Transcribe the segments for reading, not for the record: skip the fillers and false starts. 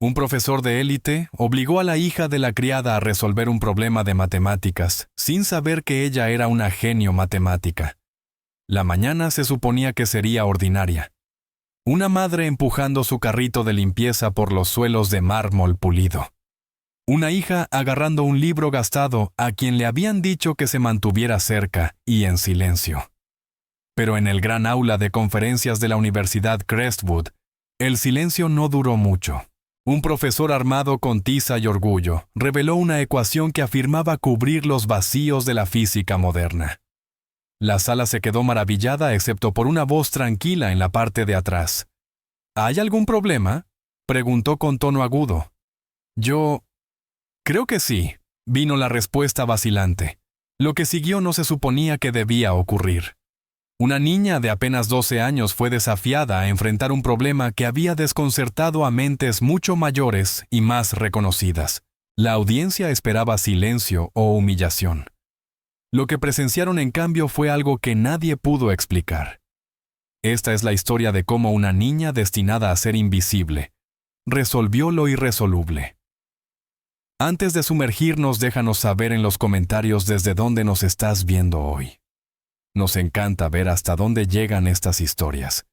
Un profesor de élite obligó a la hija de la criada a resolver un problema de matemáticas, sin saber que ella era una genio matemática. La mañana se suponía que sería ordinaria. Una madre empujando su carrito de limpieza por los suelos de mármol pulido. Una hija agarrando un libro gastado a quien le habían dicho que se mantuviera cerca y en silencio. Pero en el gran aula de conferencias de la Universidad Crestwood, el silencio no duró mucho. Un profesor armado con tiza y orgullo reveló una ecuación que afirmaba cubrir los vacíos de la física moderna. La sala se quedó maravillada excepto por una voz tranquila en la parte de atrás. ¿Hay algún problema?, preguntó con tono agudo. Yo... creo que sí, vino la respuesta vacilante. Lo que siguió no se suponía que debía ocurrir. Una niña de apenas 12 años fue desafiada a enfrentar un problema que había desconcertado a mentes mucho mayores y más reconocidas. La audiencia esperaba silencio o humillación. Lo que presenciaron en cambio fue algo que nadie pudo explicar. Esta es la historia de cómo una niña destinada a ser invisible resolvió lo irresoluble. Antes de sumergirnos, déjanos saber en los comentarios desde dónde nos estás viendo hoy. Nos encanta ver hasta dónde llegan estas historias.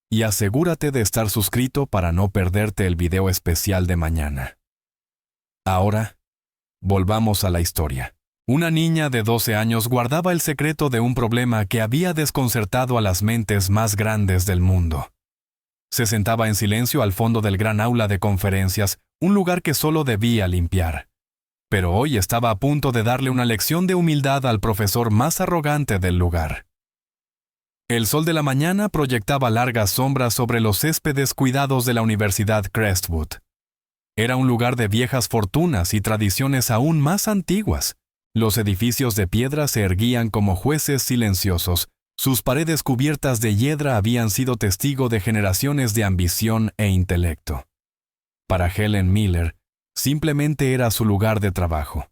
Y asegúrate de estar suscrito para no perderte el video especial de mañana. Ahora, volvamos a la historia. Una niña de 12 años guardaba el secreto de un problema que había desconcertado a las mentes más grandes del mundo. Se sentaba en silencio al fondo del gran aula de conferencias, un lugar que solo debía limpiar. Pero hoy estaba a punto de darle una lección de humildad al profesor más arrogante del lugar. El sol de la mañana proyectaba largas sombras sobre los céspedes cuidados de la Universidad Crestwood. Era un lugar de viejas fortunas y tradiciones aún más antiguas. Los edificios de piedra se erguían como jueces silenciosos. Sus paredes cubiertas de hiedra habían sido testigo de generaciones de ambición e intelecto. Para Helen Miller, simplemente era su lugar de trabajo.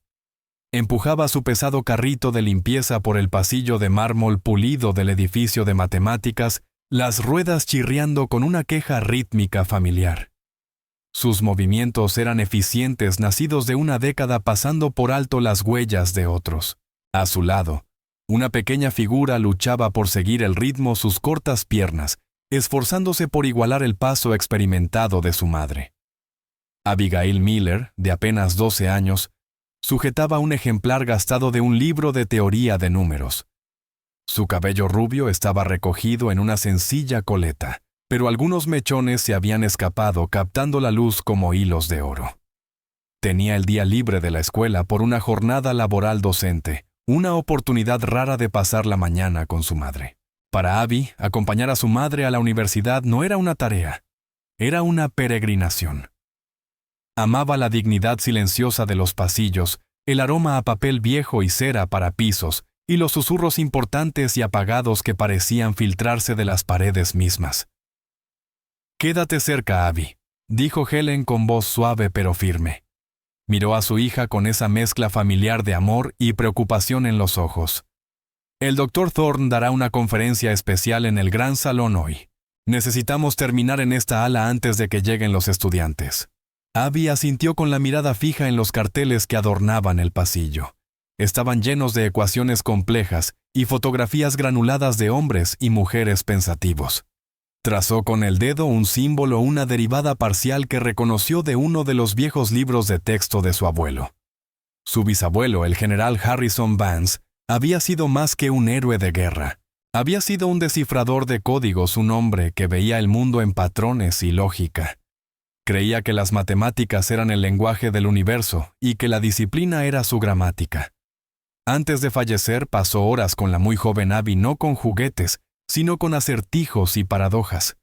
Empujaba su pesado carrito de limpieza por el pasillo de mármol pulido del edificio de matemáticas, las ruedas chirriando con una queja rítmica familiar. Sus movimientos eran eficientes, nacidos de una década pasando por alto las huellas de otros. A su lado, una pequeña figura luchaba por seguir el ritmo sus cortas piernas, esforzándose por igualar el paso experimentado de su madre. Abigail Miller, de apenas 12 años, sujetaba un ejemplar gastado de un libro de teoría de números. Su cabello rubio estaba recogido en una sencilla coleta, pero algunos mechones se habían escapado captando la luz como hilos de oro. Tenía el día libre de la escuela por una jornada laboral docente, una oportunidad rara de pasar la mañana con su madre. Para Abby, acompañar a su madre a la universidad no era una tarea, era una peregrinación. Amaba la dignidad silenciosa de los pasillos, el aroma a papel viejo y cera para pisos, y los susurros importantes y apagados que parecían filtrarse de las paredes mismas. «Quédate cerca, Abby», dijo Helen con voz suave pero firme. Miró a su hija con esa mezcla familiar de amor y preocupación en los ojos. «El Dr. Thorne dará una conferencia especial en el gran salón hoy. Necesitamos terminar en esta ala antes de que lleguen los estudiantes». Abby asintió con la mirada fija en los carteles que adornaban el pasillo. Estaban llenos de ecuaciones complejas y fotografías granuladas de hombres y mujeres pensativos. Trazó con el dedo un símbolo, una derivada parcial que reconoció de uno de los viejos libros de texto de su abuelo. Su bisabuelo, el general Harrison Vance, había sido más que un héroe de guerra. Había sido un descifrador de códigos, un hombre que veía el mundo en patrones y lógica. Creía que las matemáticas eran el lenguaje del universo y que la disciplina era su gramática. Antes de fallecer, pasó horas con la muy joven Abby no con juguetes, sino con acertijos y paradojas.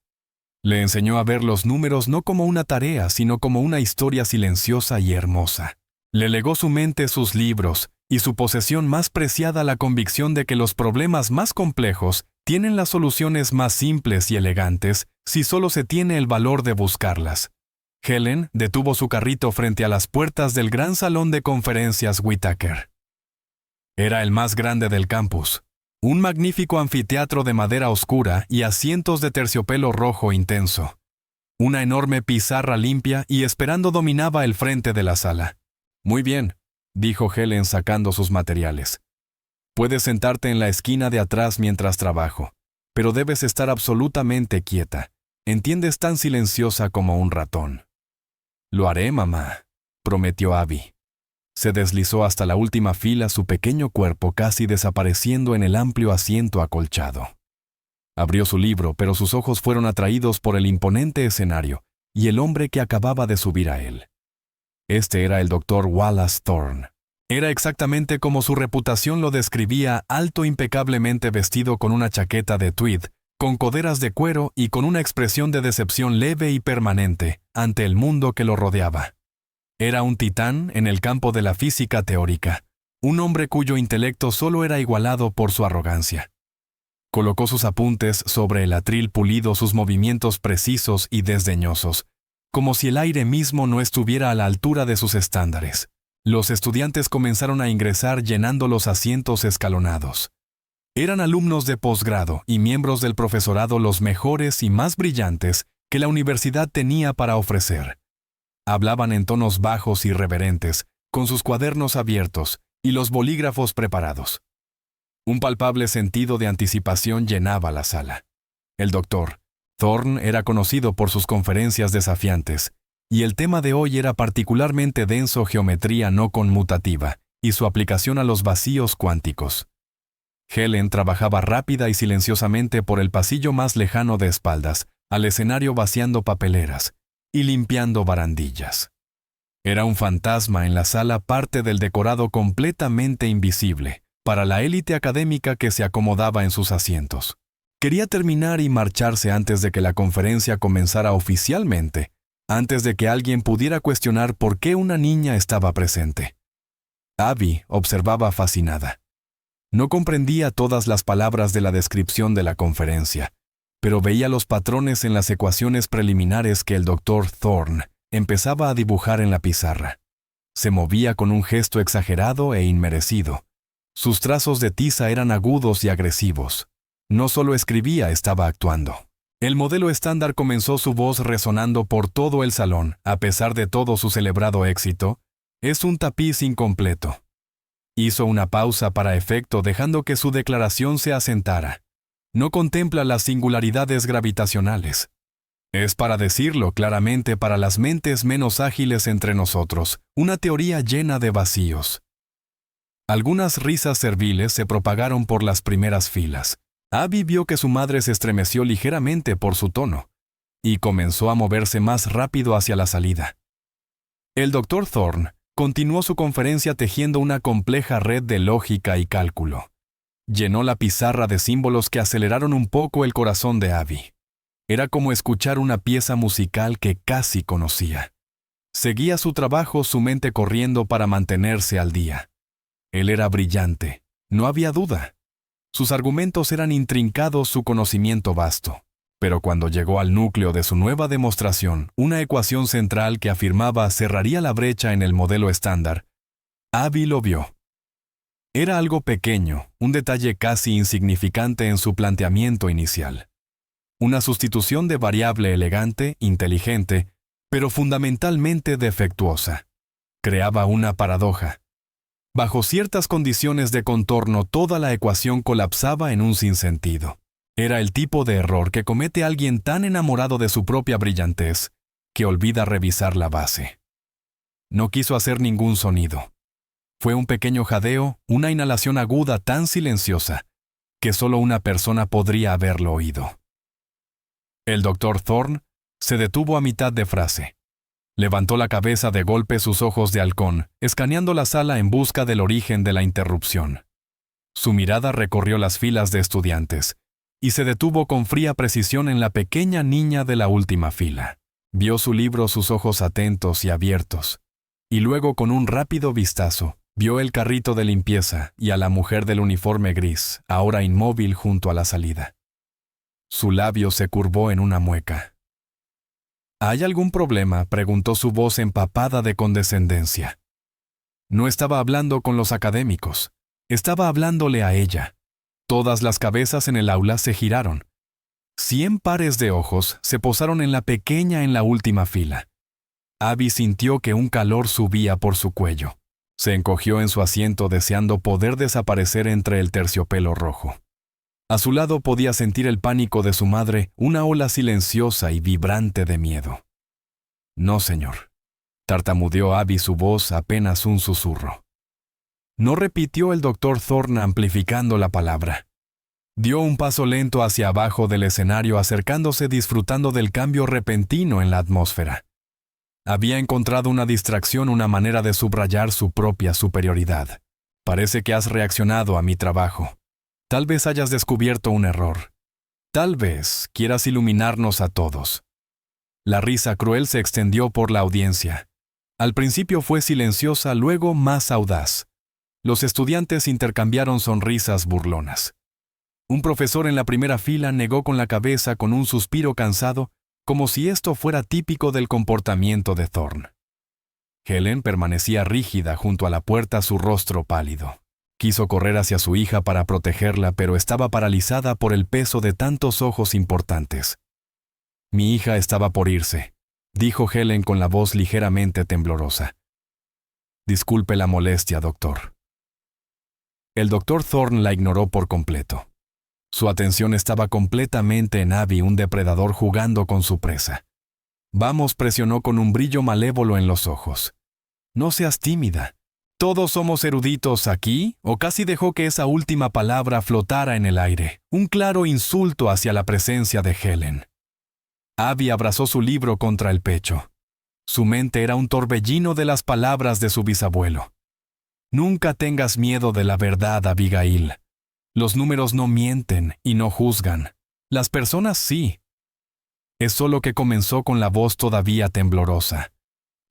Le enseñó a ver los números no como una tarea, sino como una historia silenciosa y hermosa. Le legó su mente sus libros y su posesión más preciada, la convicción de que los problemas más complejos tienen las soluciones más simples y elegantes si solo se tiene el valor de buscarlas. Helen detuvo su carrito frente a las puertas del gran salón de conferencias Whitaker. Era el más grande del campus. Un magnífico anfiteatro de madera oscura y asientos de terciopelo rojo intenso. Una enorme pizarra limpia y esperando dominaba el frente de la sala. «Muy bien», dijo Helen sacando sus materiales. «Puedes sentarte en la esquina de atrás mientras trabajo, pero debes estar absolutamente quieta. ¿Entiendes? Tan silenciosa como un ratón». «Lo haré, mamá», prometió Abby. Se deslizó hasta la última fila, su pequeño cuerpo casi desapareciendo en el amplio asiento acolchado. Abrió su libro, pero sus ojos fueron atraídos por el imponente escenario y el hombre que acababa de subir a él. Este era el Dr. Wallace Thorne. Era exactamente como su reputación lo describía, alto, impecablemente vestido con una chaqueta de tweed, con coderas de cuero y con una expresión de decepción leve y permanente ante el mundo que lo rodeaba. Era un titán en el campo de la física teórica, un hombre cuyo intelecto solo era igualado por su arrogancia. Colocó sus apuntes sobre el atril pulido, sus movimientos precisos y desdeñosos, como si el aire mismo no estuviera a la altura de sus estándares. Los estudiantes comenzaron a ingresar llenando los asientos escalonados. Eran alumnos de posgrado y miembros del profesorado, los mejores y más brillantes que la universidad tenía para ofrecer. Hablaban en tonos bajos y reverentes, con sus cuadernos abiertos y los bolígrafos preparados. Un palpable sentido de anticipación llenaba la sala. El Dr. Thorne era conocido por sus conferencias desafiantes, y el tema de hoy era particularmente denso: geometría no conmutativa y su aplicación a los vacíos cuánticos. Helen trabajaba rápida y silenciosamente por el pasillo más lejano de espaldas al escenario, vaciando papeleras y limpiando barandillas. Era un fantasma en la sala, parte del decorado completamente invisible para la élite académica que se acomodaba en sus asientos. Quería terminar y marcharse antes de que la conferencia comenzara oficialmente, antes de que alguien pudiera cuestionar por qué una niña estaba presente. Abby observaba fascinada. No comprendía todas las palabras de la descripción de la conferencia, pero veía los patrones en las ecuaciones preliminares que el Dr. Thorne empezaba a dibujar en la pizarra. Se movía con un gesto exagerado e inmerecido. Sus trazos de tiza eran agudos y agresivos. No solo escribía, estaba actuando. El modelo estándar comenzó, su voz resonando por todo el salón. A pesar de todo su celebrado éxito, es un tapiz incompleto. Hizo una pausa para efecto, dejando que su declaración se asentara. No contempla las singularidades gravitacionales. Es, para decirlo claramente para las mentes menos ágiles entre nosotros, una teoría llena de vacíos. Algunas risas serviles se propagaron por las primeras filas. Abby vio que su madre se estremeció ligeramente por su tono y comenzó a moverse más rápido hacia la salida. El Dr. Thorne continuó su conferencia tejiendo una compleja red de lógica y cálculo. Llenó la pizarra de símbolos que aceleraron un poco el corazón de Abby. Era como escuchar una pieza musical que casi conocía. Seguía su trabajo, su mente corriendo para mantenerse al día. Él era brillante, no había duda. Sus argumentos eran intrincados, su conocimiento vasto. Pero cuando llegó al núcleo de su nueva demostración, una ecuación central que afirmaba cerraría la brecha en el modelo estándar, Abby lo vio. Era algo pequeño, un detalle casi insignificante en su planteamiento inicial. Una sustitución de variable elegante, inteligente, pero fundamentalmente defectuosa. Creaba una paradoja. Bajo ciertas condiciones de contorno, toda la ecuación colapsaba en un sinsentido. Era el tipo de error que comete alguien tan enamorado de su propia brillantez que olvida revisar la base. No quiso hacer ningún sonido. Fue un pequeño jadeo, una inhalación aguda tan silenciosa que solo una persona podría haberlo oído. El Dr. Thorne se detuvo a mitad de frase. Levantó la cabeza de golpe, sus ojos de halcón, escaneando la sala en busca del origen de la interrupción. Su mirada recorrió las filas de estudiantes y se detuvo con fría precisión en la pequeña niña de la última fila. Vio su libro, sus ojos atentos y abiertos, y luego, con un rápido vistazo, vio el carrito de limpieza y a la mujer del uniforme gris, ahora inmóvil junto a la salida. Su labio se curvó en una mueca. ¿Hay algún problema?, preguntó su voz empapada de condescendencia. No estaba hablando con los académicos, estaba hablándole a ella. Todas las cabezas en el aula se giraron. 100 pares de ojos se posaron en la pequeña en la última fila. Abby sintió que un calor subía por su cuello. Se encogió en su asiento deseando poder desaparecer entre el terciopelo rojo. A su lado podía sentir el pánico de su madre, una ola silenciosa y vibrante de miedo. «No, señor», tartamudeó Abby, su voz apenas un susurro. No repitió el doctor Thorne amplificando la palabra. Dio un paso lento hacia abajo del escenario, acercándose disfrutando del cambio repentino en la atmósfera. Había encontrado una distracción, una manera de subrayar su propia superioridad. «Parece que has reaccionado a mi trabajo. Tal vez hayas descubierto un error. Tal vez quieras iluminarnos a todos». La risa cruel se extendió por la audiencia. Al principio fue silenciosa, luego más audaz. Los estudiantes intercambiaron sonrisas burlonas. Un profesor en la primera fila negó con la cabeza con un suspiro cansado, como si esto fuera típico del comportamiento de Thorne. Helen permanecía rígida junto a la puerta, su rostro pálido. Quiso correr hacia su hija para protegerla, pero estaba paralizada por el peso de tantos ojos importantes. «Mi hija estaba por irse», dijo Helen con la voz ligeramente temblorosa. «Disculpe la molestia, doctor». El doctor Thorne la ignoró por completo. Su atención estaba completamente en Abby, un depredador jugando con su presa. «Vamos», presionó con un brillo malévolo en los ojos. «No seas tímida. Todos somos eruditos aquí», o casi dejó que esa última palabra flotara en el aire, un claro insulto hacia la presencia de Helen. Abby abrazó su libro contra el pecho. Su mente era un torbellino de las palabras de su bisabuelo. «Nunca tengas miedo de la verdad, Abigail. Los números no mienten y no juzgan. Las personas sí». Es solo que comenzó con la voz todavía temblorosa.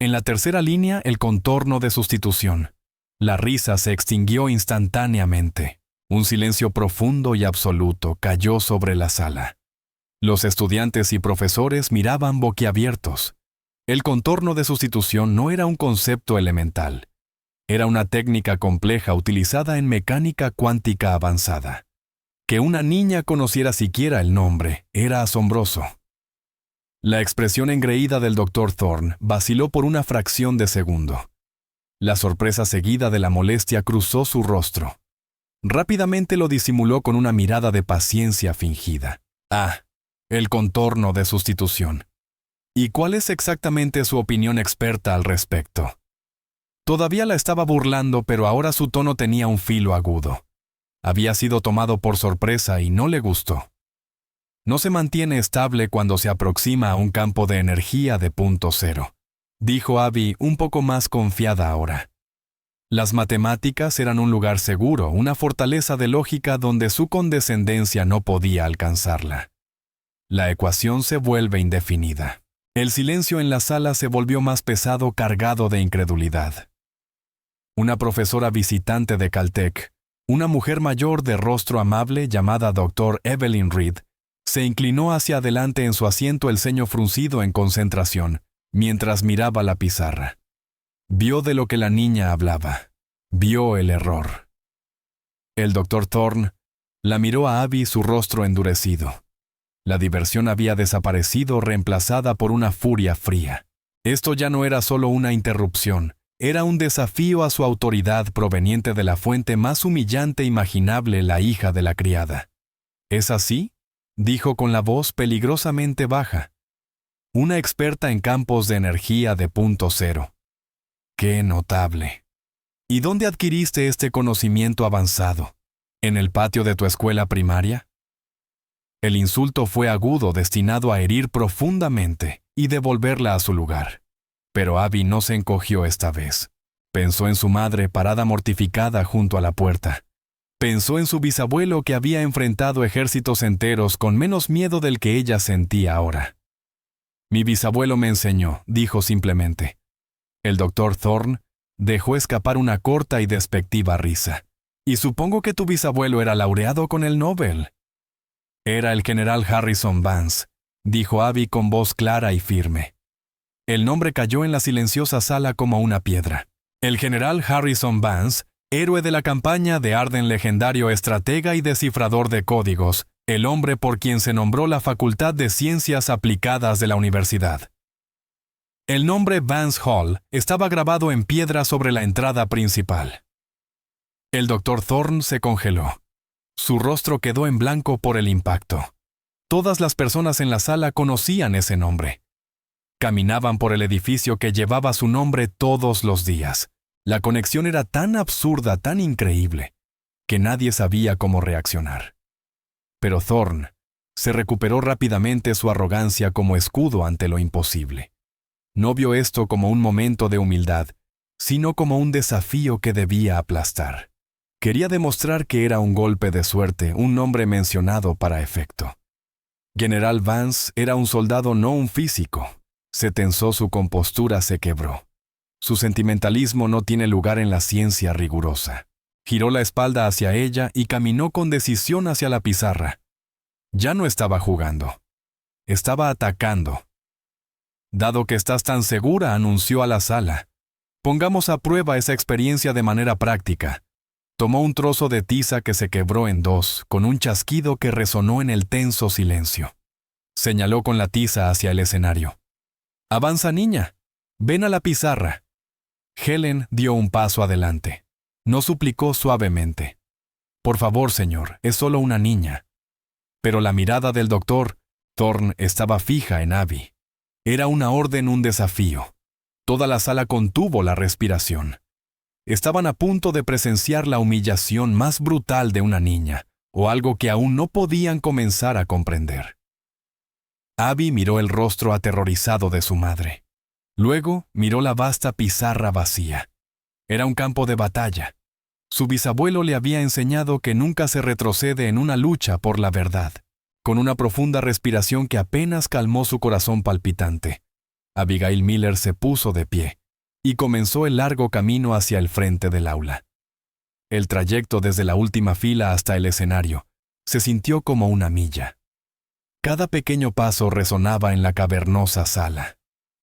En la tercera línea, el contorno de sustitución. La risa se extinguió instantáneamente. Un silencio profundo y absoluto cayó sobre la sala. Los estudiantes y profesores miraban boquiabiertos. El contorno de sustitución no era un concepto elemental. Era una técnica compleja utilizada en mecánica cuántica avanzada. Que una niña conociera siquiera el nombre era asombroso. La expresión engreída del doctor Thorne vaciló por una fracción de segundo. La sorpresa seguida de la molestia cruzó su rostro. Rápidamente lo disimuló con una mirada de paciencia fingida. «Ah, el contorno de sustitución. ¿Y cuál es exactamente su opinión experta al respecto?» Todavía la estaba burlando, pero ahora su tono tenía un filo agudo. Había sido tomado por sorpresa y no le gustó. «No se mantiene estable cuando se aproxima a un campo de energía de punto cero», dijo Abby un poco más confiada ahora. Las matemáticas eran un lugar seguro, una fortaleza de lógica donde su condescendencia no podía alcanzarla. La ecuación se vuelve indefinida. El silencio en la sala se volvió más pesado, cargado de incredulidad. Una profesora visitante de Caltech, una mujer mayor de rostro amable llamada Dr. Evelyn Reed, se inclinó hacia adelante en su asiento, el ceño fruncido en concentración, mientras miraba la pizarra. Vio de lo que la niña hablaba. Vio el error. El doctor Thorne la miró a Abby, su rostro endurecido. La diversión había desaparecido, reemplazada por una furia fría. Esto ya no era solo una interrupción, era un desafío a su autoridad proveniente de la fuente más humillante imaginable, la hija de la criada. «¿Es así?», dijo con la voz peligrosamente baja. «Una experta en campos de energía de punto cero. ¡Qué notable! ¿Y dónde adquiriste este conocimiento avanzado? ¿En el patio de tu escuela primaria?». El insulto fue agudo, destinado a herir profundamente y devolverla a su lugar. Pero Abby no se encogió esta vez. Pensó en su madre parada mortificada junto a la puerta. Pensó en su bisabuelo que había enfrentado ejércitos enteros con menos miedo del que ella sentía ahora. «Mi bisabuelo me enseñó», dijo simplemente. El doctor Thorne dejó escapar una corta y despectiva risa. «Y supongo que tu bisabuelo era laureado con el Nobel». «Era el general Harrison Vance», dijo Abby con voz clara y firme. El nombre cayó en la silenciosa sala como una piedra. El general Harrison Vance, héroe de la campaña de Arden, legendario estratega y descifrador de códigos, el hombre por quien se nombró la Facultad de Ciencias Aplicadas de la universidad. El nombre Vance Hall estaba grabado en piedra sobre la entrada principal. El Dr. Thorne se congeló. Su rostro quedó en blanco por el impacto. Todas las personas en la sala conocían ese nombre. Caminaban por el edificio que llevaba su nombre todos los días. La conexión era tan absurda, tan increíble, que nadie sabía cómo reaccionar. Pero Thorne se recuperó rápidamente su arrogancia como escudo ante lo imposible. No vio esto como un momento de humildad, sino como un desafío que debía aplastar. Quería demostrar que era un golpe de suerte, un nombre mencionado para efecto. General Vance era un soldado, no un físico. Se tensó, su compostura se quebró. Su sentimentalismo no tiene lugar en la ciencia rigurosa. Giró la espalda hacia ella y caminó con decisión hacia la pizarra. Ya no estaba jugando. Estaba atacando. Dado que estás tan segura, anunció a la sala, pongamos a prueba esa experiencia de manera práctica. Tomó un trozo de tiza que se quebró en dos, con un chasquido que resonó en el tenso silencio. Señaló con la tiza hacia el escenario. «Avanza, niña. Ven a la pizarra». Helen dio un paso adelante. No suplicó suavemente. «Por favor, señor, es solo una niña». Pero la mirada del doctor Thorne estaba fija en Abby. Era una orden, un desafío. Toda la sala contuvo la respiración. Estaban a punto de presenciar la humillación más brutal de una niña, o algo que aún no podían comenzar a comprender. Abby miró el rostro aterrorizado de su madre. Luego miró la vasta pizarra vacía. Era un campo de batalla. Su bisabuelo le había enseñado que nunca se retrocede en una lucha por la verdad. Con una profunda respiración que apenas calmó su corazón palpitante, Abigail Miller se puso de pie y comenzó el largo camino hacia el frente del aula. El trayecto desde la última fila hasta el escenario se sintió como una milla. Cada pequeño paso resonaba en la cavernosa sala.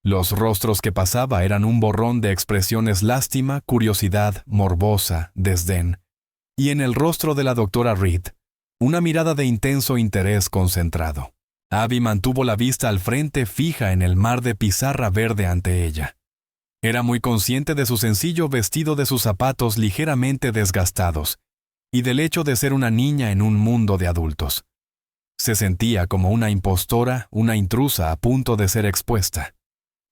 Los rostros que pasaba eran un borrón de expresiones: lástima, curiosidad, morbosa, desdén. Y en el rostro de la doctora Reed, una mirada de intenso interés concentrado. Abby mantuvo la vista al frente, fija en el mar de pizarra verde ante ella. Era muy consciente de su sencillo vestido, de sus zapatos ligeramente desgastados, y del hecho de ser una niña en un mundo de adultos. Se sentía como una impostora, una intrusa a punto de ser expuesta.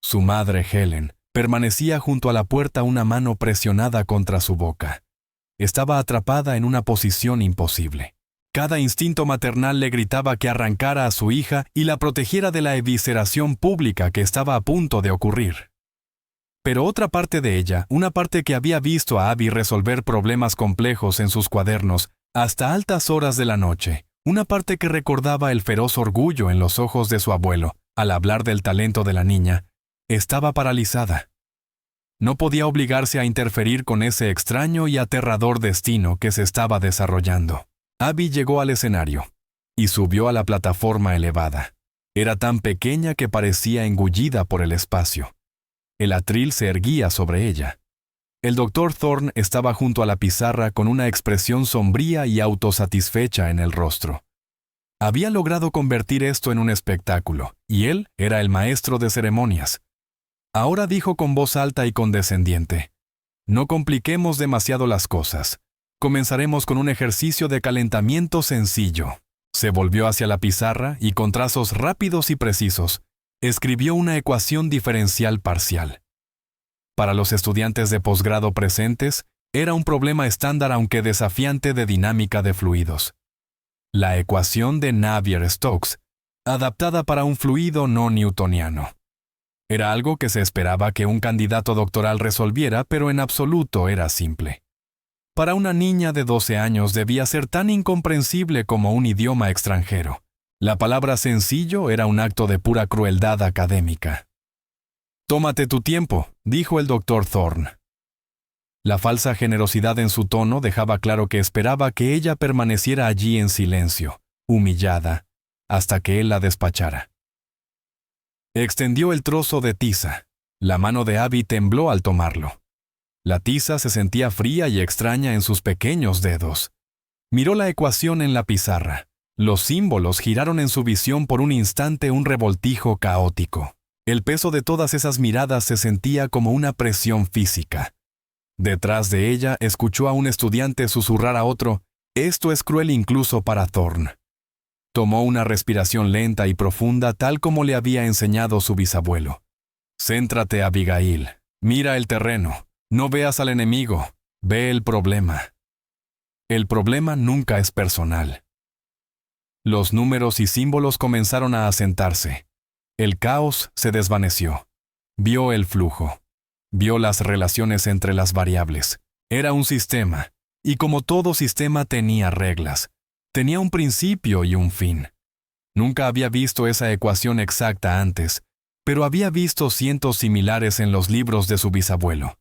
Su madre, Helen, permanecía junto a la puerta, una mano presionada contra su boca. Estaba atrapada en una posición imposible. Cada instinto maternal le gritaba que arrancara a su hija y la protegiera de la evisceración pública que estaba a punto de ocurrir. Pero otra parte de ella, una parte que había visto a Abby resolver problemas complejos en sus cuadernos hasta altas horas de la noche, una parte que recordaba el feroz orgullo en los ojos de su abuelo al hablar del talento de la niña, estaba paralizada. No podía obligarse a interferir con ese extraño y aterrador destino que se estaba desarrollando. Abby llegó al escenario y subió a la plataforma elevada. Era tan pequeña que parecía engullida por el espacio. El atril se erguía sobre ella. El Dr. Thorne estaba junto a la pizarra con una expresión sombría y autosatisfecha en el rostro. Había logrado convertir esto en un espectáculo, y él era el maestro de ceremonias. Ahora dijo con voz alta y condescendiente: «No compliquemos demasiado las cosas. Comenzaremos con un ejercicio de calentamiento sencillo». Se volvió hacia la pizarra y con trazos rápidos y precisos, escribió una ecuación diferencial parcial. Para los estudiantes de posgrado presentes, era un problema estándar aunque desafiante de dinámica de fluidos. La ecuación de Navier-Stokes, adaptada para un fluido no newtoniano. Era algo que se esperaba que un candidato doctoral resolviera, pero en absoluto era simple. Para una niña de 12 años debía ser tan incomprensible como un idioma extranjero. La palabra sencillo era un acto de pura crueldad académica. «Tómate tu tiempo», dijo el Dr. Thorne. La falsa generosidad en su tono dejaba claro que esperaba que ella permaneciera allí en silencio, humillada, hasta que él la despachara. Extendió el trozo de tiza. La mano de Abby tembló al tomarlo. La tiza se sentía fría y extraña en sus pequeños dedos. Miró la ecuación en la pizarra. Los símbolos giraron en su visión por un instante, un revoltijo caótico. El peso de todas esas miradas se sentía como una presión física. Detrás de ella escuchó a un estudiante susurrar a otro: «Esto es cruel incluso para Thorne». Tomó una respiración lenta y profunda, tal como le había enseñado su bisabuelo. «Céntrate, Abigail. Mira el terreno. No veas al enemigo. Ve el problema». El problema nunca es personal. Los números y símbolos comenzaron a asentarse. El caos se desvaneció. Vio el flujo. Vio las relaciones entre las variables. Era un sistema, y como todo sistema tenía reglas. Tenía un principio y un fin. Nunca había visto esa ecuación exacta antes, pero había visto cientos similares en los libros de su bisabuelo.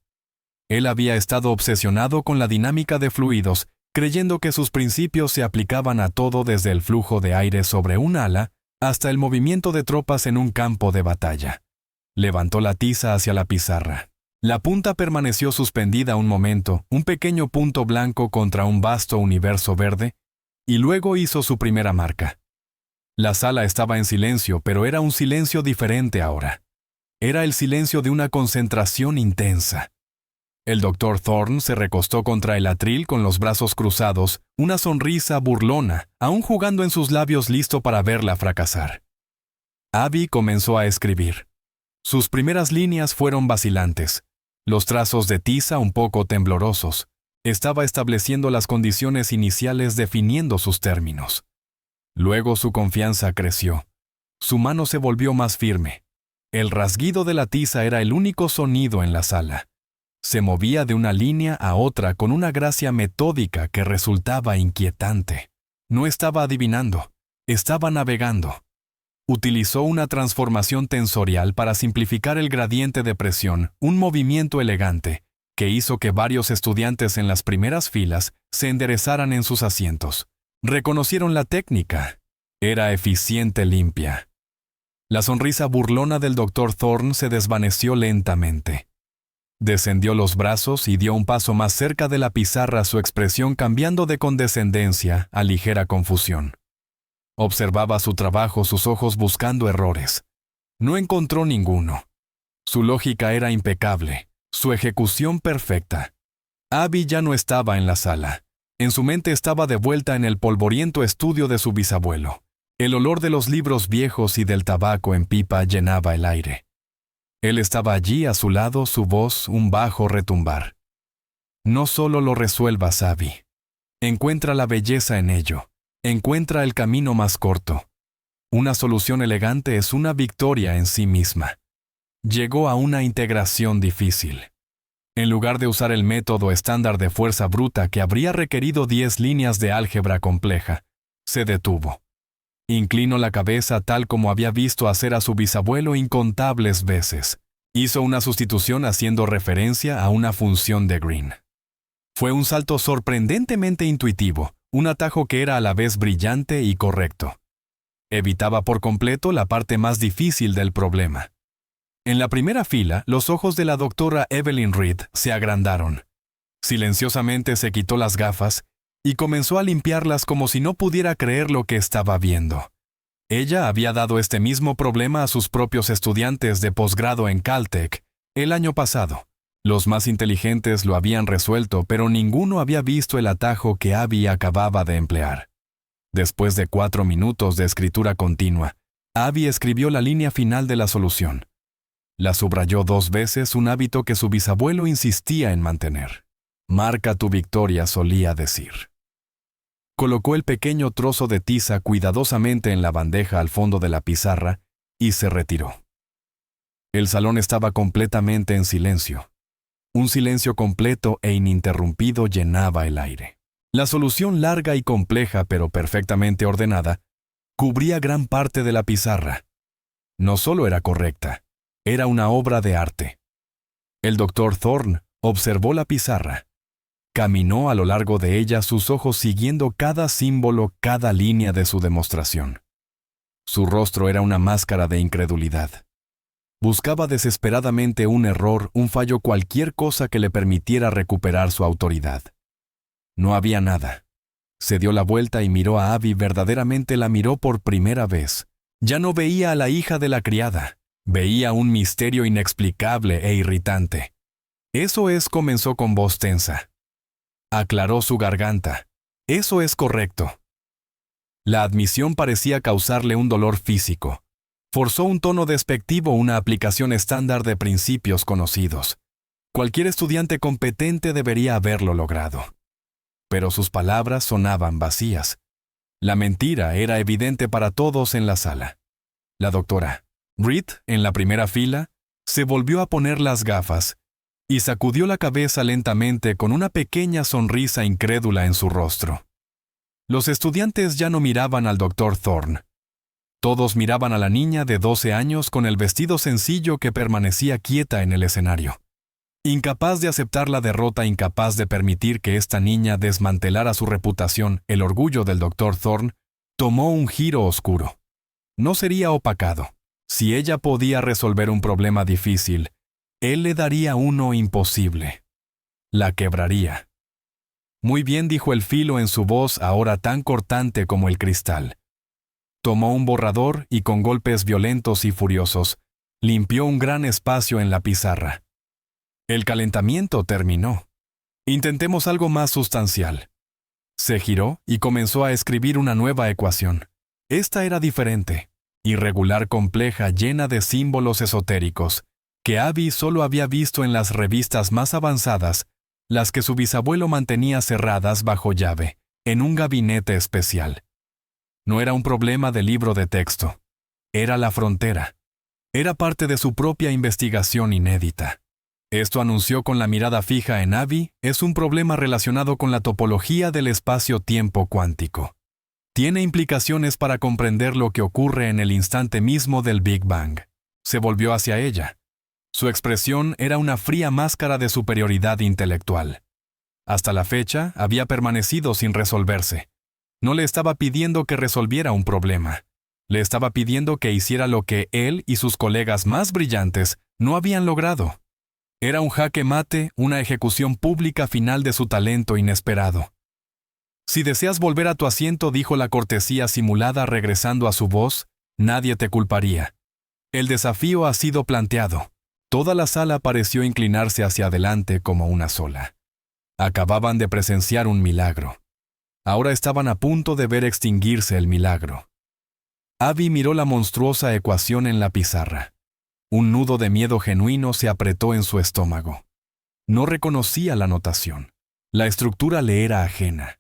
Él había estado obsesionado con la dinámica de fluidos, creyendo que sus principios se aplicaban a todo, desde el flujo de aire sobre un ala hasta el movimiento de tropas en un campo de batalla. Levantó la tiza hacia la pizarra. La punta permaneció suspendida un momento, un pequeño punto blanco contra un vasto universo verde, y luego hizo su primera marca. La sala estaba en silencio, pero era un silencio diferente ahora. Era el silencio de una concentración intensa. El Dr. Thorne se recostó contra el atril con los brazos cruzados, una sonrisa burlona, aún jugando en sus labios, listo para verla fracasar. Abby comenzó a escribir. Sus primeras líneas fueron vacilantes, los trazos de tiza un poco temblorosos. Estaba estableciendo las condiciones iniciales, definiendo sus términos. Luego su confianza creció. Su mano se volvió más firme. El rasguido de la tiza era el único sonido en la sala. Se movía de una línea a otra con una gracia metódica que resultaba inquietante. No estaba adivinando, estaba navegando. Utilizó una transformación tensorial para simplificar el gradiente de presión, un movimiento elegante, que hizo que varios estudiantes en las primeras filas se enderezaran en sus asientos. Reconocieron la técnica. Era eficiente, limpia. La sonrisa burlona del Dr. Thorne se desvaneció lentamente. Descendió los brazos y dio un paso más cerca de la pizarra, su expresión cambiando de condescendencia a ligera confusión. Observaba su trabajo, sus ojos buscando errores. No encontró ninguno. Su lógica era impecable, su ejecución perfecta. Abby ya no estaba en la sala. En su mente estaba de vuelta en el polvoriento estudio de su bisabuelo. El olor de los libros viejos y del tabaco en pipa llenaba el aire. Él estaba allí a su lado, su voz un bajo retumbar. No solo lo resuelvas, Abby. Encuentra la belleza en ello. Encuentra el camino más corto. Una solución elegante es una victoria en sí misma. Llegó a una integración difícil. En lugar de usar el método estándar de fuerza bruta que habría requerido 10 líneas de álgebra compleja, se detuvo. Inclinó la cabeza tal como había visto hacer a su bisabuelo incontables veces. Hizo una sustitución haciendo referencia a una función de Green. Fue un salto sorprendentemente intuitivo, un atajo que era a la vez brillante y correcto. Evitaba por completo la parte más difícil del problema. En la primera fila, los ojos de la doctora Evelyn Reed se agrandaron. Silenciosamente se quitó las gafas y comenzó a limpiarlas como si no pudiera creer lo que estaba viendo. Ella había dado este mismo problema a sus propios estudiantes de posgrado en Caltech el año pasado. Los más inteligentes lo habían resuelto, pero ninguno había visto el atajo que Abby acababa de emplear. Después de 4 minutos de escritura continua, Abby escribió la línea final de la solución. La subrayó 2 veces, un hábito que su bisabuelo insistía en mantener. «Marca tu victoria», solía decir. Colocó el pequeño trozo de tiza cuidadosamente en la bandeja al fondo de la pizarra y se retiró. El salón estaba completamente en silencio. Un silencio completo e ininterrumpido llenaba el aire. La solución, larga y compleja pero perfectamente ordenada, cubría gran parte de la pizarra. No solo era correcta, era una obra de arte. El Dr. Thorne observó la pizarra. Caminó a lo largo de ella, sus ojos siguiendo cada símbolo, cada línea de su demostración. Su rostro era una máscara de incredulidad. Buscaba desesperadamente un error, un fallo, cualquier cosa que le permitiera recuperar su autoridad. No había nada. Se dio la vuelta y miró a Abby. Verdaderamente la miró por primera vez. Ya no veía a la hija de la criada. Veía un misterio inexplicable e irritante. Eso es, comenzó con voz tensa. Aclaró su garganta. Eso es correcto. La admisión parecía causarle un dolor físico. Forzó un tono despectivo, una aplicación estándar de principios conocidos. Cualquier estudiante competente debería haberlo logrado. Pero sus palabras sonaban vacías. La mentira era evidente para todos en la sala. La doctora Reed, en la primera fila, se volvió a poner las gafas y sacudió la cabeza lentamente con una pequeña sonrisa incrédula en su rostro. Los estudiantes ya no miraban al Dr. Thorne. Todos miraban a la niña de 12 años con el vestido sencillo que permanecía quieta en el escenario. Incapaz de aceptar la derrota, incapaz de permitir que esta niña desmantelara su reputación, el orgullo del Dr. Thorne tomó un giro oscuro. No sería opacado. Si ella podía resolver un problema difícil, él le daría uno imposible. La quebraría. Muy bien, dijo el filo en su voz ahora tan cortante como el cristal. Tomó un borrador y con golpes violentos y furiosos, limpió un gran espacio en la pizarra. El calentamiento terminó. Intentemos algo más sustancial. Se giró y comenzó a escribir una nueva ecuación. Esta era diferente, irregular, compleja, llena de símbolos esotéricos, que Abby solo había visto en las revistas más avanzadas, las que su bisabuelo mantenía cerradas bajo llave, en un gabinete especial. No era un problema de libro de texto. Era la frontera. Era parte de su propia investigación inédita. Esto, anunció con la mirada fija en Abby, es un problema relacionado con la topología del espacio-tiempo cuántico. Tiene implicaciones para comprender lo que ocurre en el instante mismo del Big Bang. Se volvió hacia ella. Su expresión era una fría máscara de superioridad intelectual. Hasta la fecha, había permanecido sin resolverse. No le estaba pidiendo que resolviera un problema. Le estaba pidiendo que hiciera lo que él y sus colegas más brillantes no habían logrado. Era un jaque mate, una ejecución pública final de su talento inesperado. Si deseas volver a tu asiento, dijo la cortesía simulada regresando a su voz, nadie te culparía. El desafío ha sido planteado. Toda la sala pareció inclinarse hacia adelante como una sola. Acababan de presenciar un milagro. Ahora estaban a punto de ver extinguirse el milagro. Abby miró la monstruosa ecuación en la pizarra. Un nudo de miedo genuino se apretó en su estómago. No reconocía la notación. La estructura le era ajena.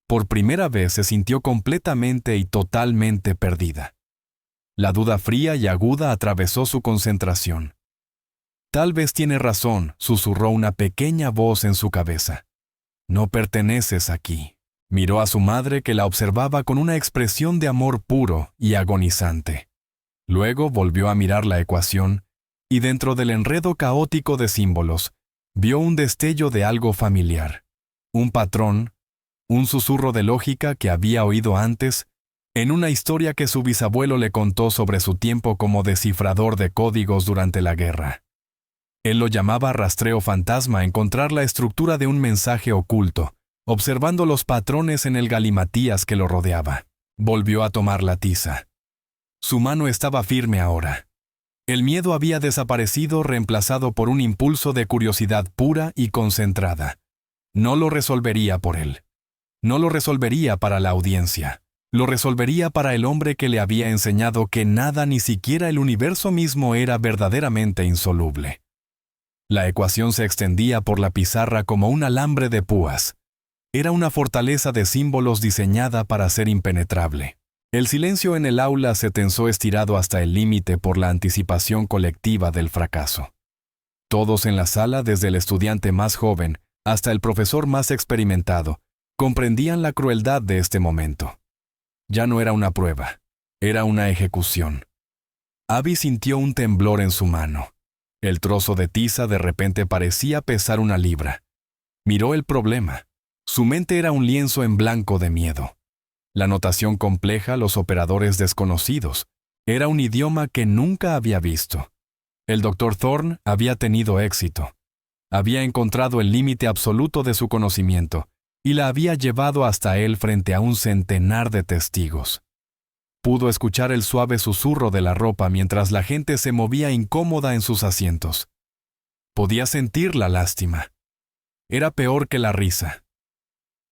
Por primera vez se sintió completamente y totalmente perdida. La duda fría y aguda atravesó su concentración. Tal vez tiene razón, susurró una pequeña voz en su cabeza. No perteneces aquí. Miró a su madre, que la observaba con una expresión de amor puro y agonizante. Luego volvió a mirar la ecuación, y dentro del enredo caótico de símbolos, vio un destello de algo familiar. Un patrón, un susurro de lógica que había oído antes, en una historia que su bisabuelo le contó sobre su tiempo como descifrador de códigos durante la guerra. Él lo llamaba rastreo fantasma, encontrar la estructura de un mensaje oculto, observando los patrones en el galimatías que lo rodeaba. Volvió a tomar la tiza. Su mano estaba firme ahora. El miedo había desaparecido, reemplazado por un impulso de curiosidad pura y concentrada. No lo resolvería por él. No lo resolvería para la audiencia. Lo resolvería para el hombre que le había enseñado que nada, ni siquiera el universo mismo, era verdaderamente insoluble. La ecuación se extendía por la pizarra como un alambre de púas. Era una fortaleza de símbolos diseñada para ser impenetrable. El silencio en el aula se tensó, estirado hasta el límite por la anticipación colectiva del fracaso. Todos en la sala, desde el estudiante más joven hasta el profesor más experimentado, comprendían la crueldad de este momento. Ya no era una prueba, era una ejecución. Abby sintió un temblor en su mano. El trozo de tiza de repente parecía pesar 1 libra. Miró el problema. Su mente era un lienzo en blanco de miedo. La notación compleja, los operadores desconocidos. Era un idioma que nunca había visto. El Dr. Thorne había tenido éxito. Había encontrado el límite absoluto de su conocimiento, y la había llevado hasta él frente a un centenar de testigos. Pudo escuchar el suave susurro de la ropa mientras la gente se movía incómoda en sus asientos. Podía sentir la lástima. Era peor que la risa.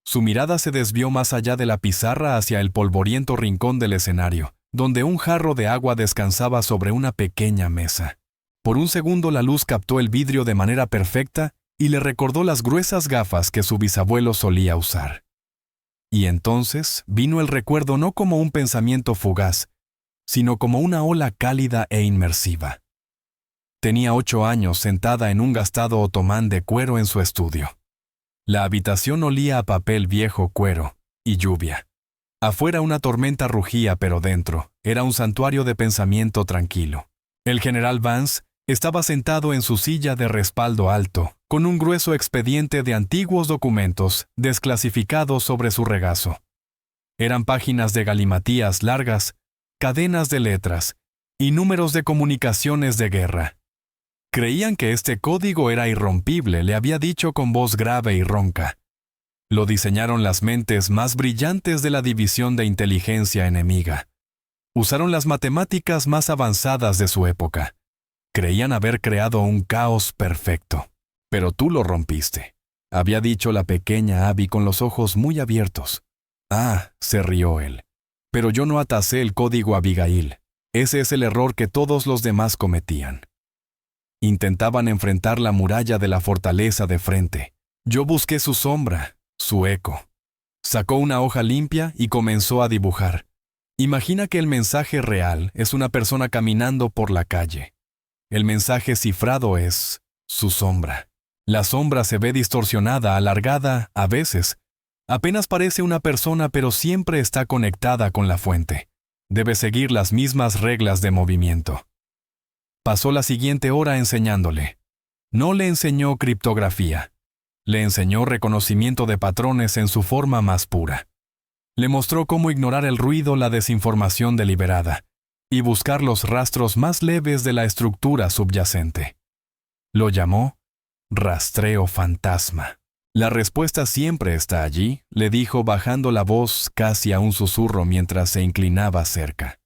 Su mirada se desvió más allá de la pizarra hacia el polvoriento rincón del escenario, donde un jarro de agua descansaba sobre una pequeña mesa. Por un segundo la luz captó el vidrio de manera perfecta y le recordó las gruesas gafas que su bisabuelo solía usar. Y entonces vino el recuerdo no como un pensamiento fugaz, sino como una ola cálida e inmersiva. Tenía 8 años sentada en un gastado otomán de cuero en su estudio. La habitación olía a papel viejo, cuero y lluvia. Afuera una tormenta rugía, pero dentro era un santuario de pensamiento tranquilo. El general Vance estaba sentado en su silla de respaldo alto, con un grueso expediente de antiguos documentos desclasificados sobre su regazo. Eran páginas de galimatías largas, cadenas de letras y números de comunicaciones de guerra. Creían que este código era irrompible, le había dicho con voz grave y ronca. Lo diseñaron las mentes más brillantes de la división de inteligencia enemiga. Usaron las matemáticas más avanzadas de su época. Creían haber creado un caos perfecto. Pero tú lo rompiste, había dicho la pequeña Abby con los ojos muy abiertos. Ah, se rió él. Pero yo no atasé el código Abigail. Ese es el error que todos los demás cometían. Intentaban enfrentar la muralla de la fortaleza de frente. Yo busqué su sombra, su eco. Sacó una hoja limpia y comenzó a dibujar. Imagina que el mensaje real es una persona caminando por la calle. El mensaje cifrado es su sombra. La sombra se ve distorsionada, alargada, a veces. Apenas parece una persona, pero siempre está conectada con la fuente. Debe seguir las mismas reglas de movimiento. Pasó la siguiente hora enseñándole. No le enseñó criptografía. Le enseñó reconocimiento de patrones en su forma más pura. Le mostró cómo ignorar el ruido, la desinformación deliberada, y buscar los rastros más leves de la estructura subyacente. Lo llamó rastreo fantasma. La respuesta siempre está allí, le dijo bajando la voz casi a un susurro mientras se inclinaba cerca.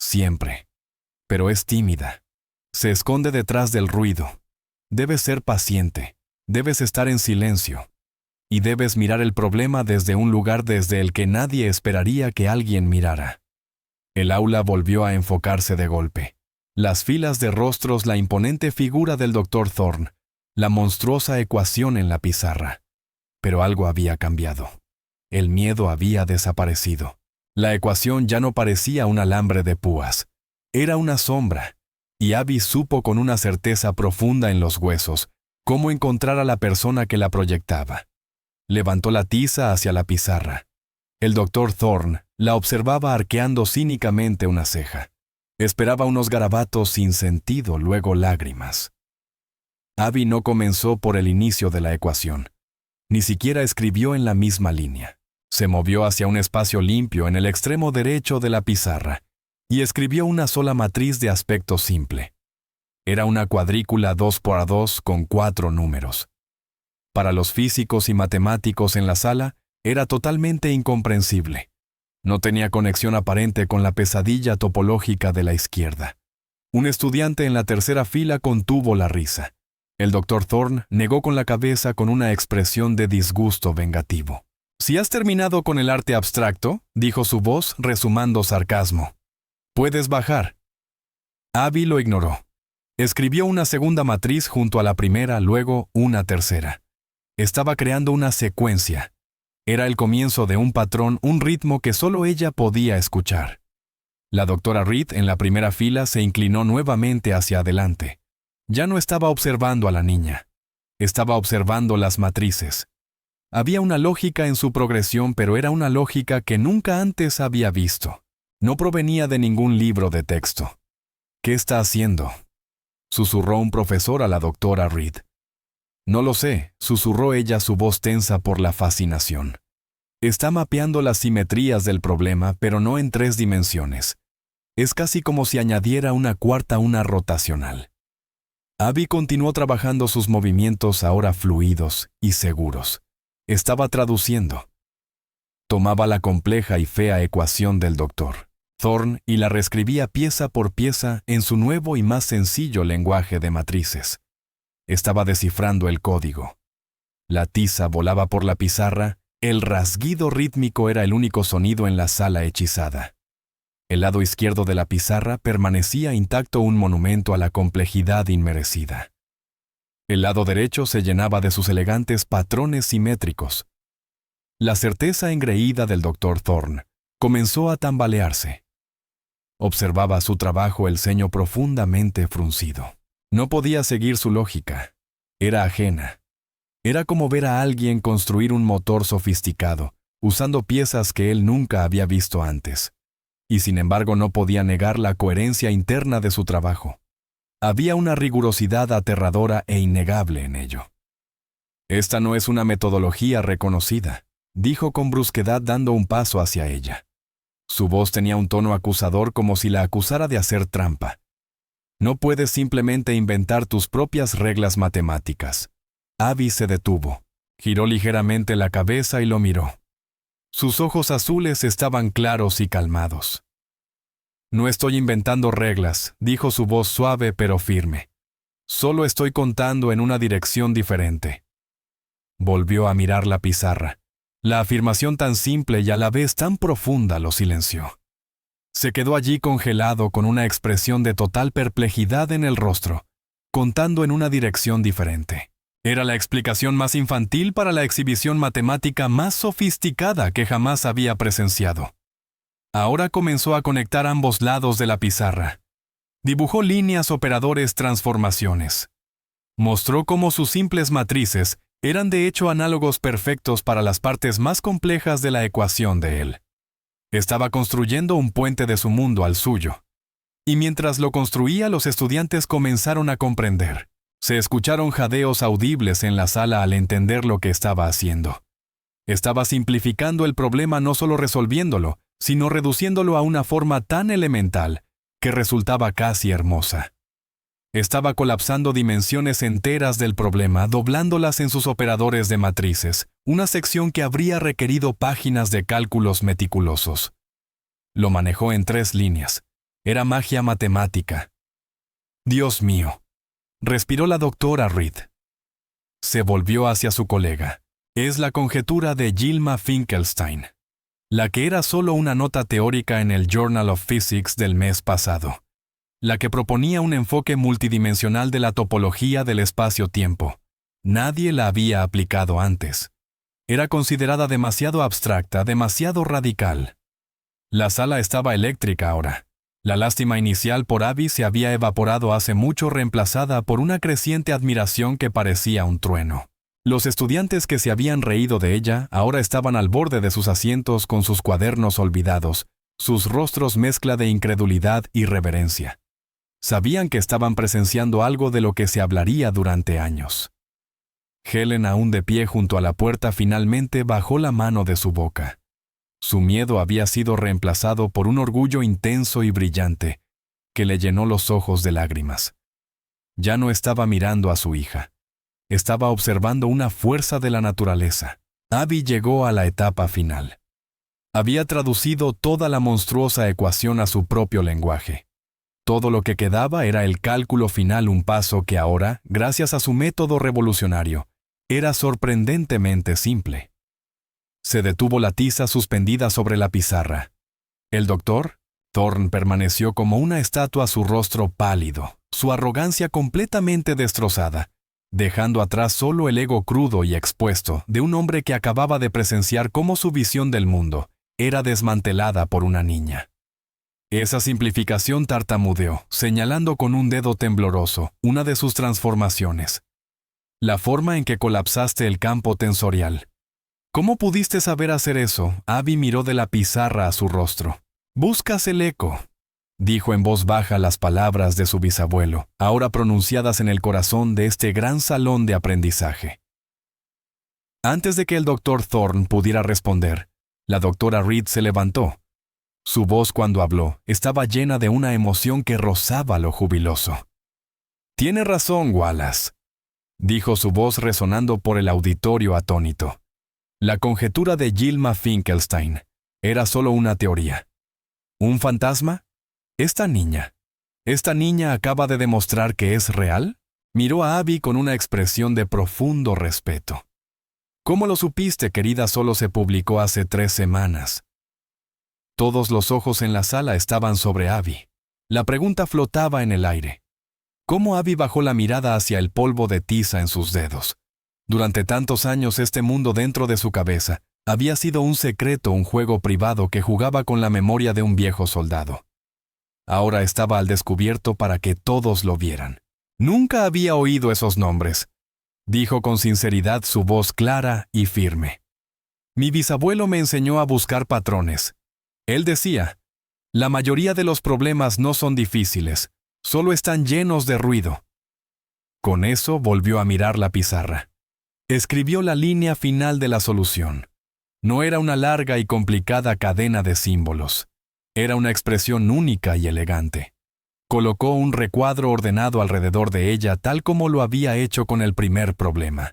Siempre. Pero es tímida. Se esconde detrás del ruido. Debes ser paciente. Debes estar en silencio. Y debes mirar el problema desde un lugar desde el que nadie esperaría que alguien mirara. El aula volvió a enfocarse de golpe. Las filas de rostros, la imponente figura del Dr. Thorne, la monstruosa ecuación en la pizarra. Pero algo había cambiado. El miedo había desaparecido. La ecuación ya no parecía un alambre de púas. Era una sombra. Y Abby supo con una certeza profunda en los huesos cómo encontrar a la persona que la proyectaba. Levantó la tiza hacia la pizarra. El Dr. Thorne la observaba arqueando cínicamente una ceja. Esperaba unos garabatos sin sentido, luego lágrimas. Abby no comenzó por el inicio de la ecuación. Ni siquiera escribió en la misma línea. Se movió hacia un espacio limpio en el extremo derecho de la pizarra y escribió una sola matriz de aspecto simple. Era una cuadrícula 2x2 con 4 números. Para los físicos y matemáticos en la sala, era totalmente incomprensible. No tenía conexión aparente con la pesadilla topológica de la izquierda. Un estudiante en la tercera fila contuvo la risa. El Dr. Thorne negó con la cabeza con una expresión de disgusto vengativo. «Si has terminado con el arte abstracto», dijo su voz rezumando sarcasmo, «puedes bajar». Abby lo ignoró. Escribió una segunda matriz junto a la primera, luego una tercera. Estaba creando una secuencia. Era el comienzo de un patrón, un ritmo que solo ella podía escuchar. La doctora Reed en la primera fila se inclinó nuevamente hacia adelante. Ya no estaba observando a la niña. Estaba observando las matrices. Había una lógica en su progresión, pero era una lógica que nunca antes había visto. No provenía de ningún libro de texto. «¿Qué está haciendo?», susurró un profesor a la doctora Reed. «No lo sé», susurró ella, su voz tensa por la fascinación. «Está mapeando las simetrías del problema, pero no en 3 dimensiones. Es casi como si añadiera una cuarta, una rotacional». Abby continuó trabajando sus movimientos ahora fluidos y seguros. Estaba traduciendo. Tomaba la compleja y fea ecuación del doctor Thorne y la reescribía pieza por pieza en su nuevo y más sencillo lenguaje de matrices. Estaba descifrando el código. La tiza volaba por la pizarra, el rasguido rítmico era el único sonido en la sala hechizada. El lado izquierdo de la pizarra permanecía intacto, un monumento a la complejidad inmerecida. El lado derecho se llenaba de sus elegantes patrones simétricos. La certeza engreída del doctor Thorne comenzó a tambalearse. Observaba su trabajo, el ceño profundamente fruncido. No podía seguir su lógica. Era ajena. Era como ver a alguien construir un motor sofisticado, usando piezas que él nunca había visto antes. Y sin embargo no podía negar la coherencia interna de su trabajo. Había una rigurosidad aterradora e innegable en ello. «Esta no es una metodología reconocida», dijo con brusquedad dando un paso hacia ella. Su voz tenía un tono acusador, como si la acusara de hacer trampa. «No puedes simplemente inventar tus propias reglas matemáticas». Abby se detuvo, giró ligeramente la cabeza y lo miró. Sus ojos azules estaban claros y calmados. «No estoy inventando reglas», dijo su voz suave pero firme. «Solo estoy contando en una dirección diferente». Volvió a mirar la pizarra. La afirmación tan simple y a la vez tan profunda lo silenció. Se quedó allí congelado con una expresión de total perplejidad en el rostro, contando en una dirección diferente. Era la explicación más infantil para la exhibición matemática más sofisticada que jamás había presenciado. Ahora comenzó a conectar ambos lados de la pizarra. Dibujó líneas, operadores, transformaciones. Mostró cómo sus simples matrices eran de hecho análogos perfectos para las partes más complejas de la ecuación de él. Estaba construyendo un puente de su mundo al suyo. Y mientras lo construía, los estudiantes comenzaron a comprender. Se escucharon jadeos audibles en la sala al entender lo que estaba haciendo. Estaba simplificando el problema, no solo resolviéndolo, sino reduciéndolo a una forma tan elemental que resultaba casi hermosa. Estaba colapsando dimensiones enteras del problema, doblándolas en sus operadores de matrices, una sección que habría requerido páginas de cálculos meticulosos. Lo manejó en 3 líneas. Era magia matemática. «Dios mío», respiró la doctora Reed. Se volvió hacia su colega. «Es la conjetura de Gilma Finkelstein, la que era solo una nota teórica en el Journal of Physics del mes pasado, la que proponía un enfoque multidimensional de la topología del espacio-tiempo. Nadie la había aplicado antes. Era considerada demasiado abstracta, demasiado radical». La sala estaba eléctrica ahora. La lástima inicial por Abby se había evaporado hace mucho, reemplazada por una creciente admiración que parecía un trueno. Los estudiantes que se habían reído de ella ahora estaban al borde de sus asientos con sus cuadernos olvidados, sus rostros mezcla de incredulidad y reverencia. Sabían que estaban presenciando algo de lo que se hablaría durante años. Helen, aún de pie junto a la puerta, finalmente bajó la mano de su boca. Su miedo había sido reemplazado por un orgullo intenso y brillante que le llenó los ojos de lágrimas. Ya no estaba mirando a su hija. Estaba observando una fuerza de la naturaleza. Abby llegó a la etapa final. Había traducido toda la monstruosa ecuación a su propio lenguaje. Todo lo que quedaba era el cálculo final, un paso que ahora, gracias a su método revolucionario, era sorprendentemente simple. Se detuvo la tiza suspendida sobre la pizarra. El doctor Thorne permaneció como una estatua, su rostro pálido, su arrogancia completamente destrozada, dejando atrás solo el ego crudo y expuesto de un hombre que acababa de presenciar cómo su visión del mundo era desmantelada por una niña. Esa simplificación, tartamudeó, señalando con un dedo tembloroso una de sus transformaciones. «La forma en que colapsaste el campo tensorial». «¿Cómo pudiste saber hacer eso?». Abby miró de la pizarra a su rostro. «Buscas el eco», dijo en voz baja las palabras de su bisabuelo, ahora pronunciadas en el corazón de este gran salón de aprendizaje. Antes de que el doctor Thorne pudiera responder, la doctora Reed se levantó. Su voz, cuando habló, estaba llena de una emoción que rozaba lo jubiloso. «Tiene razón, Wallace», dijo su voz resonando por el auditorio atónito. La conjetura de Gilma Finkelstein era solo una teoría. ¿Un fantasma? Esta niña acaba de demostrar que es real. Miró a Abby con una expresión de profundo respeto. ¿Cómo lo supiste, querida? Solo se publicó hace 3 semanas. Todos los ojos en la sala estaban sobre Abby. La pregunta flotaba en el aire. ¿Cómo Abby bajó la mirada hacia el polvo de tiza en sus dedos? Durante tantos años este mundo dentro de su cabeza había sido un secreto, un juego privado que jugaba con la memoria de un viejo soldado. Ahora estaba al descubierto para que todos lo vieran. Nunca había oído esos nombres, dijo con sinceridad, su voz clara y firme. Mi bisabuelo me enseñó a buscar patrones. Él decía, la mayoría de los problemas no son difíciles, solo están llenos de ruido. Con eso volvió a mirar la pizarra. Escribió la línea final de la solución. No era una larga y complicada cadena de símbolos. Era una expresión única y elegante. Colocó un recuadro ordenado alrededor de ella tal como lo había hecho con el primer problema.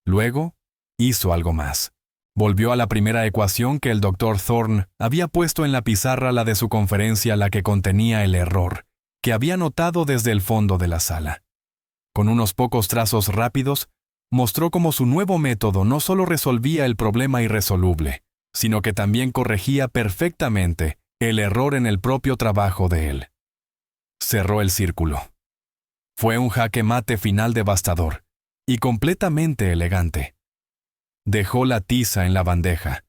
Luego, hizo algo más. Volvió a la primera ecuación que el Dr. Thorne había puesto en la pizarra, la de su conferencia, la que contenía el error, que había notado desde el fondo de la sala. Con unos pocos trazos rápidos, mostró cómo su nuevo método no solo resolvía el problema irresoluble, sino que también corregía perfectamente el error en el propio trabajo de él. Cerró el círculo. Fue un jaque mate final devastador y completamente elegante. Dejó la tiza en la bandeja.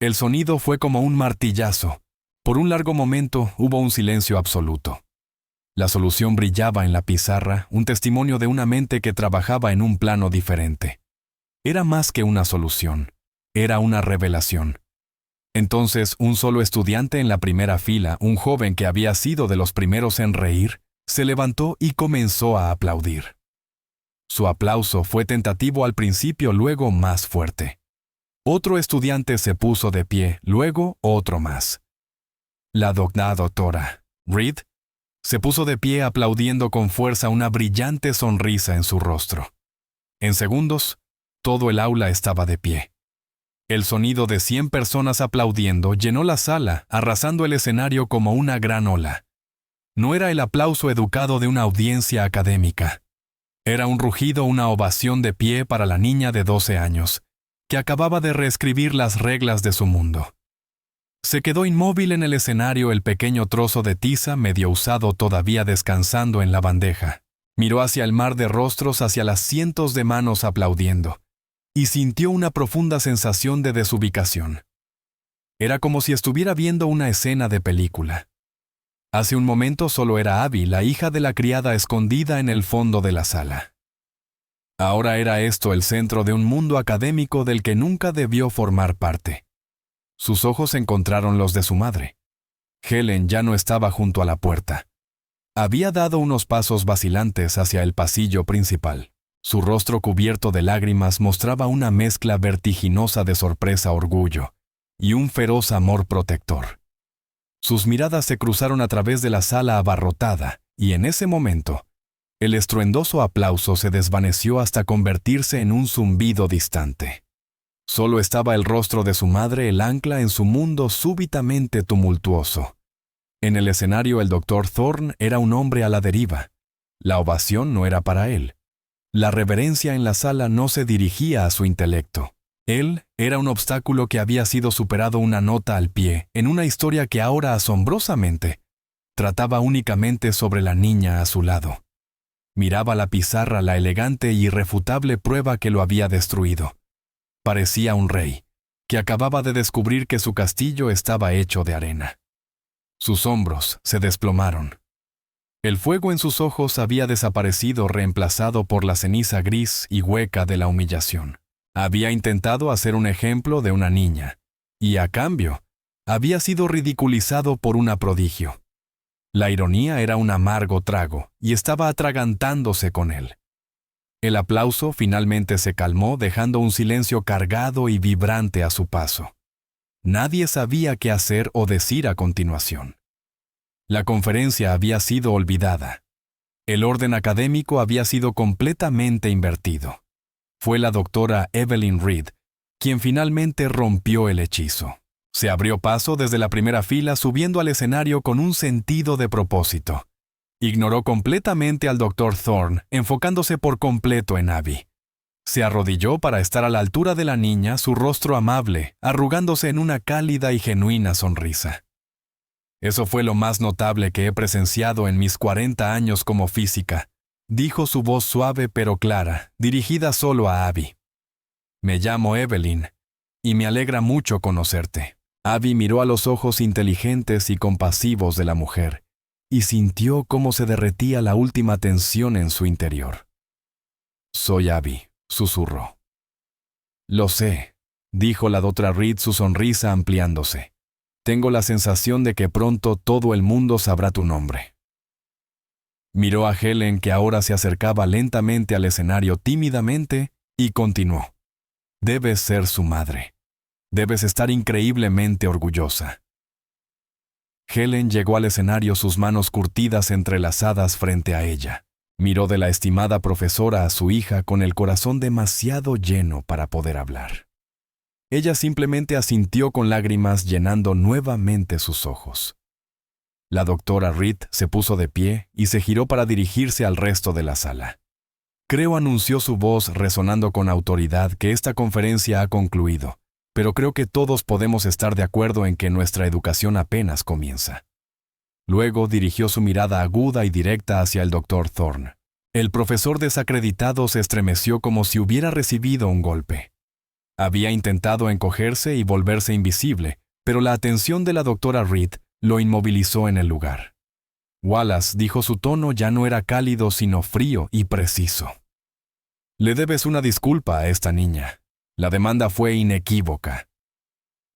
El sonido fue como un martillazo. Por un largo momento hubo un silencio absoluto. La solución brillaba en la pizarra, un testimonio de una mente que trabajaba en un plano diferente. Era más que una solución, era una revelación. Entonces, un solo estudiante en la primera fila, un joven que había sido de los primeros en reír, se levantó y comenzó a aplaudir. Su aplauso fue tentativo al principio, luego más fuerte. Otro estudiante se puso de pie, luego otro más. La doctora Reed se puso de pie aplaudiendo con fuerza, una brillante sonrisa en su rostro. En segundos, todo el aula estaba de pie. El sonido de 100 personas aplaudiendo llenó la sala, arrasando el escenario como una gran ola. No era el aplauso educado de una audiencia académica. Era un rugido, una ovación de pie para la niña de 12 años, que acababa de reescribir las reglas de su mundo. Se quedó inmóvil en el escenario, el pequeño trozo de tiza medio usado todavía descansando en la bandeja. Miró hacia el mar de rostros, hacia las cientos de manos aplaudiendo, y sintió una profunda sensación de desubicación. Era como si estuviera viendo una escena de película. Hace un momento solo era Abby, la hija de la criada, escondida en el fondo de la sala. Ahora era esto el centro de un mundo académico del que nunca debió formar parte. Sus ojos encontraron los de su madre. Helen ya no estaba junto a la puerta. Había dado unos pasos vacilantes hacia el pasillo principal. Su rostro cubierto de lágrimas mostraba una mezcla vertiginosa de sorpresa, orgullo y un feroz amor protector. Sus miradas se cruzaron a través de la sala abarrotada, y en ese momento, el estruendoso aplauso se desvaneció hasta convertirse en un zumbido distante. Solo estaba el rostro de su madre, el ancla en su mundo súbitamente tumultuoso. En el escenario, el Dr. Thorne era un hombre a la deriva. La ovación no era para él. La reverencia en la sala no se dirigía a su intelecto. Él era un obstáculo que había sido superado, una nota al pie, en una historia que ahora, asombrosamente, trataba únicamente sobre la niña a su lado. Miraba la pizarra, la elegante y irrefutable prueba que lo había destruido. Parecía un rey, que acababa de descubrir que su castillo estaba hecho de arena. Sus hombros se desplomaron. El fuego en sus ojos había desaparecido, reemplazado por la ceniza gris y hueca de la humillación. Había intentado hacer un ejemplo de una niña, y a cambio, había sido ridiculizado por una prodigio. La ironía era un amargo trago, y estaba atragantándose con él. El aplauso finalmente se calmó, dejando un silencio cargado y vibrante a su paso. Nadie sabía qué hacer o decir a continuación. La conferencia había sido olvidada. El orden académico había sido completamente invertido. Fue la doctora Evelyn Reed quien finalmente rompió el hechizo. Se abrió paso desde la primera fila subiendo al escenario con un sentido de propósito. Ignoró completamente al Dr. Thorne, enfocándose por completo en Abby. Se arrodilló para estar a la altura de la niña, su rostro amable, arrugándose en una cálida y genuina sonrisa. Eso fue lo más notable que he presenciado en mis 40 años como física, dijo su voz suave pero clara, dirigida solo a Abby. Me llamo Evelyn, y me alegra mucho conocerte. Abby miró a los ojos inteligentes y compasivos de la mujer, y sintió cómo se derretía la última tensión en su interior. Soy Abby, susurró. Lo sé, dijo la Dra. Reed, su sonrisa ampliándose. Tengo la sensación de que pronto todo el mundo sabrá tu nombre. Miró a Helen, que ahora se acercaba lentamente al escenario tímidamente, y continuó. Debes ser su madre. Debes estar increíblemente orgullosa. Helen llegó al escenario, sus manos curtidas entrelazadas frente a ella. Miró de la estimada profesora a su hija con el corazón demasiado lleno para poder hablar. Ella simplemente asintió con lágrimas llenando nuevamente sus ojos. La Dra. Reed se puso de pie y se giró para dirigirse al resto de la sala. Creo, anunció su voz resonando con autoridad, que esta conferencia ha concluido, pero creo que todos podemos estar de acuerdo en que nuestra educación apenas comienza. Luego dirigió su mirada aguda y directa hacia el Dr. Thorne. El profesor desacreditado se estremeció como si hubiera recibido un golpe. Había intentado encogerse y volverse invisible, pero la atención de la Dra. Reed lo inmovilizó en el lugar. Wallace, dijo, su tono ya no era cálido sino frío y preciso. Le debes una disculpa a esta niña. La demanda fue inequívoca.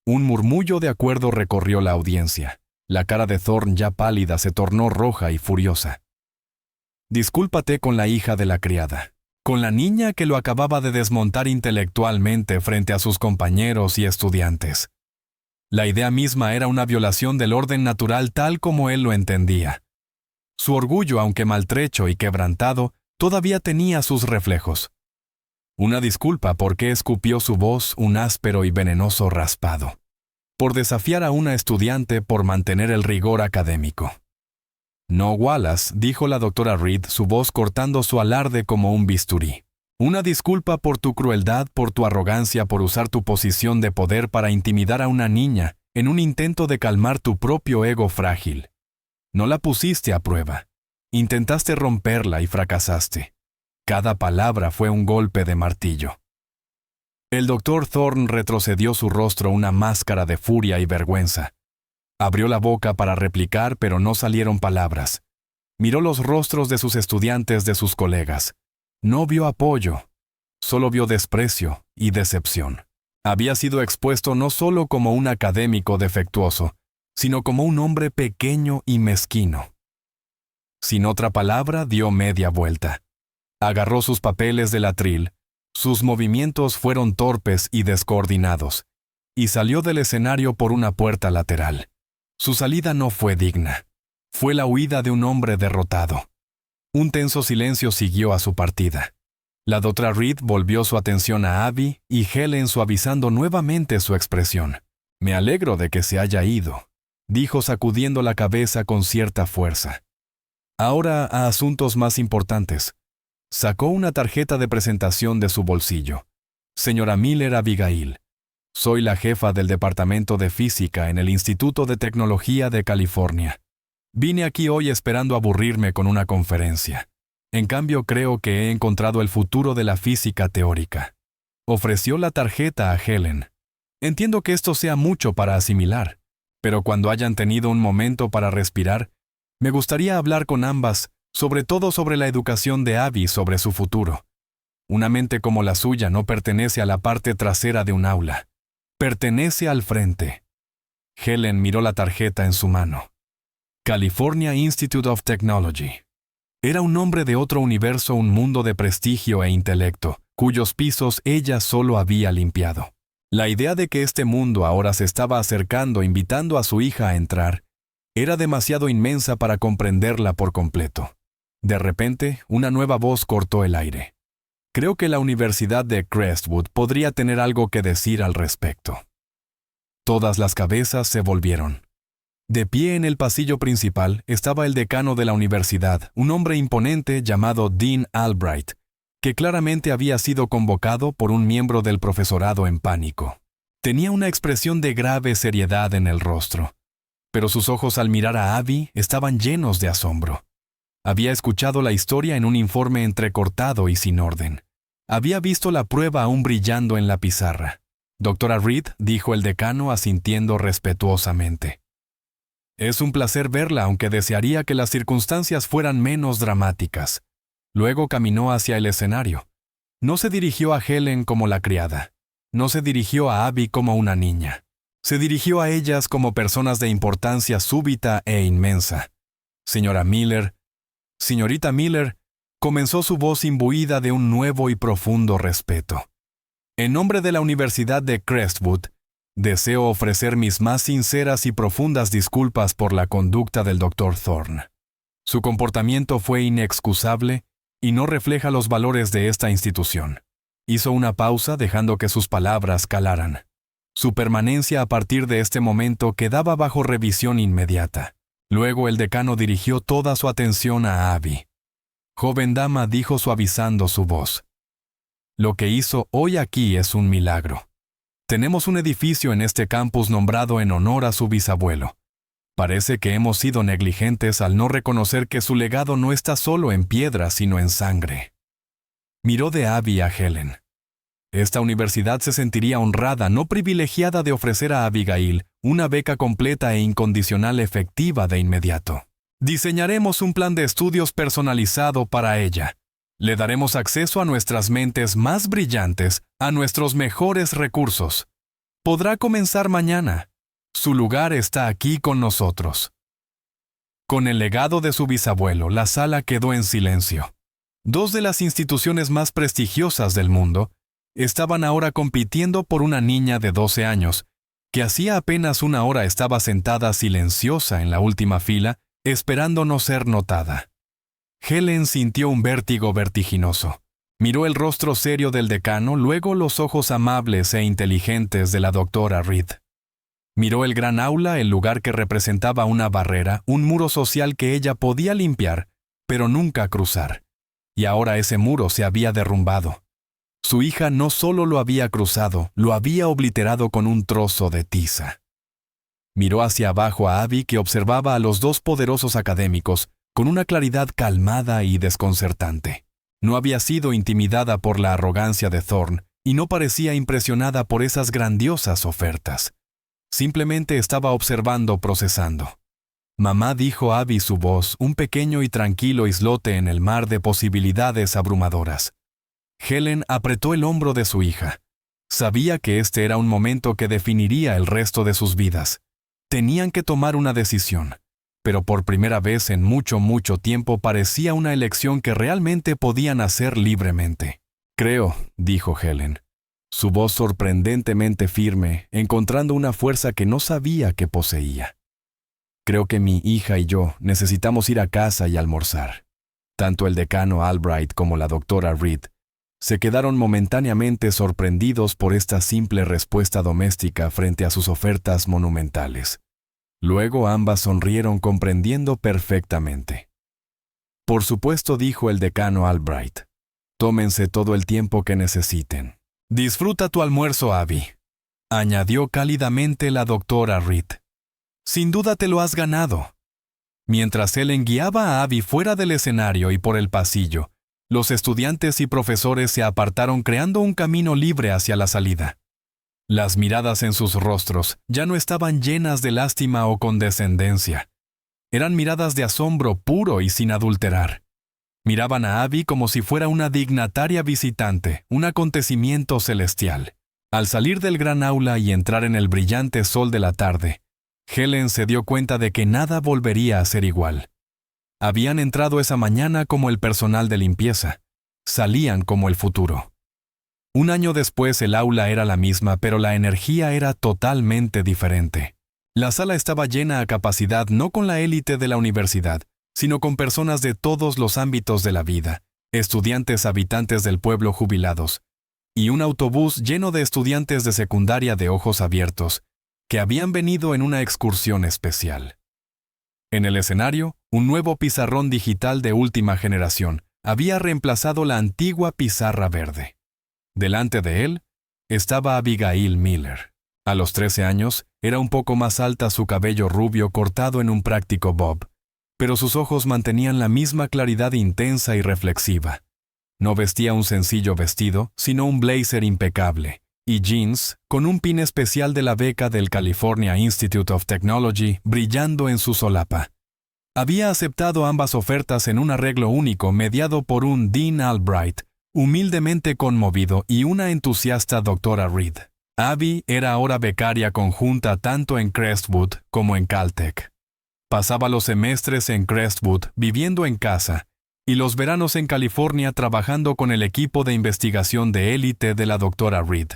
Un murmullo de acuerdo recorrió la audiencia. La cara de Thorne, ya pálida, se tornó roja y furiosa. Discúlpate con la hija de la criada, con la niña que lo acababa de desmontar intelectualmente frente a sus compañeros y estudiantes. La idea misma era una violación del orden natural tal como él lo entendía. Su orgullo, aunque maltrecho y quebrantado, todavía tenía sus reflejos. Una disculpa porque escupió su voz un áspero y venenoso raspado. Por desafiar a una estudiante, por mantener el rigor académico. No, Wallace, dijo la Dra. Reed, su voz cortando su alarde como un bisturí. Una disculpa por tu crueldad, por tu arrogancia, por usar tu posición de poder para intimidar a una niña en un intento de calmar tu propio ego frágil. No la pusiste a prueba. Intentaste romperla y fracasaste. Cada palabra fue un golpe de martillo. El Dr. Thorne retrocedió su rostro una máscara de furia y vergüenza. Abrió la boca para replicar, pero no salieron palabras. Miró los rostros de sus estudiantes, de sus colegas. No vio apoyo, solo vio desprecio y decepción. Había sido expuesto no solo como un académico defectuoso, sino como un hombre pequeño y mezquino. Sin otra palabra, dio media vuelta. Agarró sus papeles del atril, sus movimientos fueron torpes y descoordinados, y salió del escenario por una puerta lateral. Su salida no fue digna. Fue la huida de un hombre derrotado. Un tenso silencio siguió a su partida. La Dra. Reed volvió su atención a Abby y Helen, suavizando nuevamente su expresión. Me alegro de que se haya ido, dijo sacudiendo la cabeza con cierta fuerza. Ahora a asuntos más importantes. Sacó una tarjeta de presentación de su bolsillo. Señora Miller Abigail. Soy la jefa del Departamento de Física en el Instituto de Tecnología de California. Vine aquí hoy esperando aburrirme con una conferencia. En cambio, creo que he encontrado el futuro de la física teórica. Ofreció la tarjeta a Helen. Entiendo que esto sea mucho para asimilar, pero cuando hayan tenido un momento para respirar, me gustaría hablar con ambas, sobre todo sobre la educación de Abby, sobre su futuro. Una mente como la suya no pertenece a la parte trasera de un aula. Pertenece al frente. Helen miró la tarjeta en su mano. California Institute of Technology. Era un nombre de otro universo, un mundo de prestigio e intelecto, cuyos pisos ella solo había limpiado. La idea de que este mundo ahora se estaba acercando, invitando a su hija a entrar, era demasiado inmensa para comprenderla por completo. De repente, una nueva voz cortó el aire. Creo que la Universidad de Crestwood podría tener algo que decir al respecto. Todas las cabezas se volvieron. De pie en el pasillo principal estaba el decano de la universidad, un hombre imponente llamado Dean Albright, que claramente había sido convocado por un miembro del profesorado en pánico. Tenía una expresión de grave seriedad en el rostro, pero sus ojos al mirar a Abby estaban llenos de asombro. Había escuchado la historia en un informe entrecortado y sin orden. Había visto la prueba aún brillando en la pizarra. «Doctora Reed», dijo el decano asintiendo respetuosamente. «Es un placer verla, aunque desearía que las circunstancias fueran menos dramáticas». Luego caminó hacia el escenario. No se dirigió a Helen como la criada. No se dirigió a Abby como una niña. Se dirigió a ellas como personas de importancia súbita e inmensa. «Señora Miller, señorita Miller», comenzó su voz imbuida de un nuevo y profundo respeto. «En nombre de la Universidad de Crestwood, deseo ofrecer mis más sinceras y profundas disculpas por la conducta del Dr. Thorne. Su comportamiento fue inexcusable y no refleja los valores de esta institución». Hizo una pausa dejando que sus palabras calaran. Su permanencia a partir de este momento quedaba bajo revisión inmediata. Luego el decano dirigió toda su atención a Abby. «Joven dama», dijo suavizando su voz, «lo que hizo hoy aquí es un milagro. Tenemos un edificio en este campus nombrado en honor a su bisabuelo. Parece que hemos sido negligentes al no reconocer que su legado no está solo en piedra, sino en sangre». Miró de Abby a Helen. Esta universidad se sentiría honrada, no privilegiada, de ofrecer a Abigail una beca completa e incondicional efectiva de inmediato. Diseñaremos un plan de estudios personalizado para ella. Le daremos acceso a nuestras mentes más brillantes, a nuestros mejores recursos. Podrá comenzar mañana. Su lugar está aquí con nosotros. Con el legado de su bisabuelo, la sala quedó en silencio. Dos de las instituciones más prestigiosas del mundo estaban ahora compitiendo por una niña de 12 años, que hacía apenas una hora estaba sentada silenciosa en la última fila, esperando no ser notada. Helen sintió un vértigo vertiginoso. Miró el rostro serio del decano, luego los ojos amables e inteligentes de la doctora Reed. Miró el gran aula, el lugar que representaba una barrera, un muro social que ella podía limpiar, pero nunca cruzar. Y ahora ese muro se había derrumbado. Su hija no solo lo había cruzado, lo había obliterado con un trozo de tiza. Miró hacia abajo a Abby, que observaba a los dos poderosos académicos con una claridad calmada y desconcertante. No había sido intimidada por la arrogancia de Thorne y no parecía impresionada por esas grandiosas ofertas. Simplemente estaba observando, procesando. «Mamá», dijo Abby, su voz, un pequeño y tranquilo islote en el mar de posibilidades abrumadoras. Helen apretó el hombro de su hija. Sabía que este era un momento que definiría el resto de sus vidas. Tenían que tomar una decisión, pero por primera vez en mucho, mucho tiempo parecía una elección que realmente podían hacer libremente. «Creo», dijo Helen, su voz sorprendentemente firme, encontrando una fuerza que no sabía que poseía. «Creo que mi hija y yo necesitamos ir a casa y almorzar». Tanto el decano Albright como la doctora Reed se quedaron momentáneamente sorprendidos por esta simple respuesta doméstica frente a sus ofertas monumentales. Luego ambas sonrieron, comprendiendo perfectamente. «Por supuesto», dijo el decano Albright. «Tómense todo el tiempo que necesiten». «Disfruta tu almuerzo, Abby», añadió cálidamente la doctora Reed. «Sin duda te lo has ganado». Mientras Helen guiaba a Abby fuera del escenario y por el pasillo, los estudiantes y profesores se apartaron, creando un camino libre hacia la salida. Las miradas en sus rostros ya no estaban llenas de lástima o condescendencia. Eran miradas de asombro puro y sin adulterar. Miraban a Abby como si fuera una dignataria visitante, un acontecimiento celestial. Al salir del gran aula y entrar en el brillante sol de la tarde, Helen se dio cuenta de que nada volvería a ser igual. Habían entrado esa mañana como el personal de limpieza. Salían como el futuro. Un año después el aula era la misma, pero la energía era totalmente diferente. La sala estaba llena a capacidad no con la élite de la universidad, sino con personas de todos los ámbitos de la vida, estudiantes habitantes del pueblo jubilados, y un autobús lleno de estudiantes de secundaria de ojos abiertos, que habían venido en una excursión especial. En el escenario, un nuevo pizarrón digital de última generación había reemplazado la antigua pizarra verde. Delante de él estaba Abigail Miller. A los 13 años, era un poco más alta, su cabello rubio cortado en un práctico bob, pero sus ojos mantenían la misma claridad intensa y reflexiva. No vestía un sencillo vestido, sino un blazer impecable, y jeans, con un pin especial de la beca del California Institute of Technology brillando en su solapa. Había aceptado ambas ofertas en un arreglo único mediado por un Dean Albright, humildemente conmovido, y una entusiasta doctora Reed. Abby era ahora becaria conjunta tanto en Crestwood como en Caltech. Pasaba los semestres en Crestwood viviendo en casa y los veranos en California trabajando con el equipo de investigación de élite de la doctora Reed.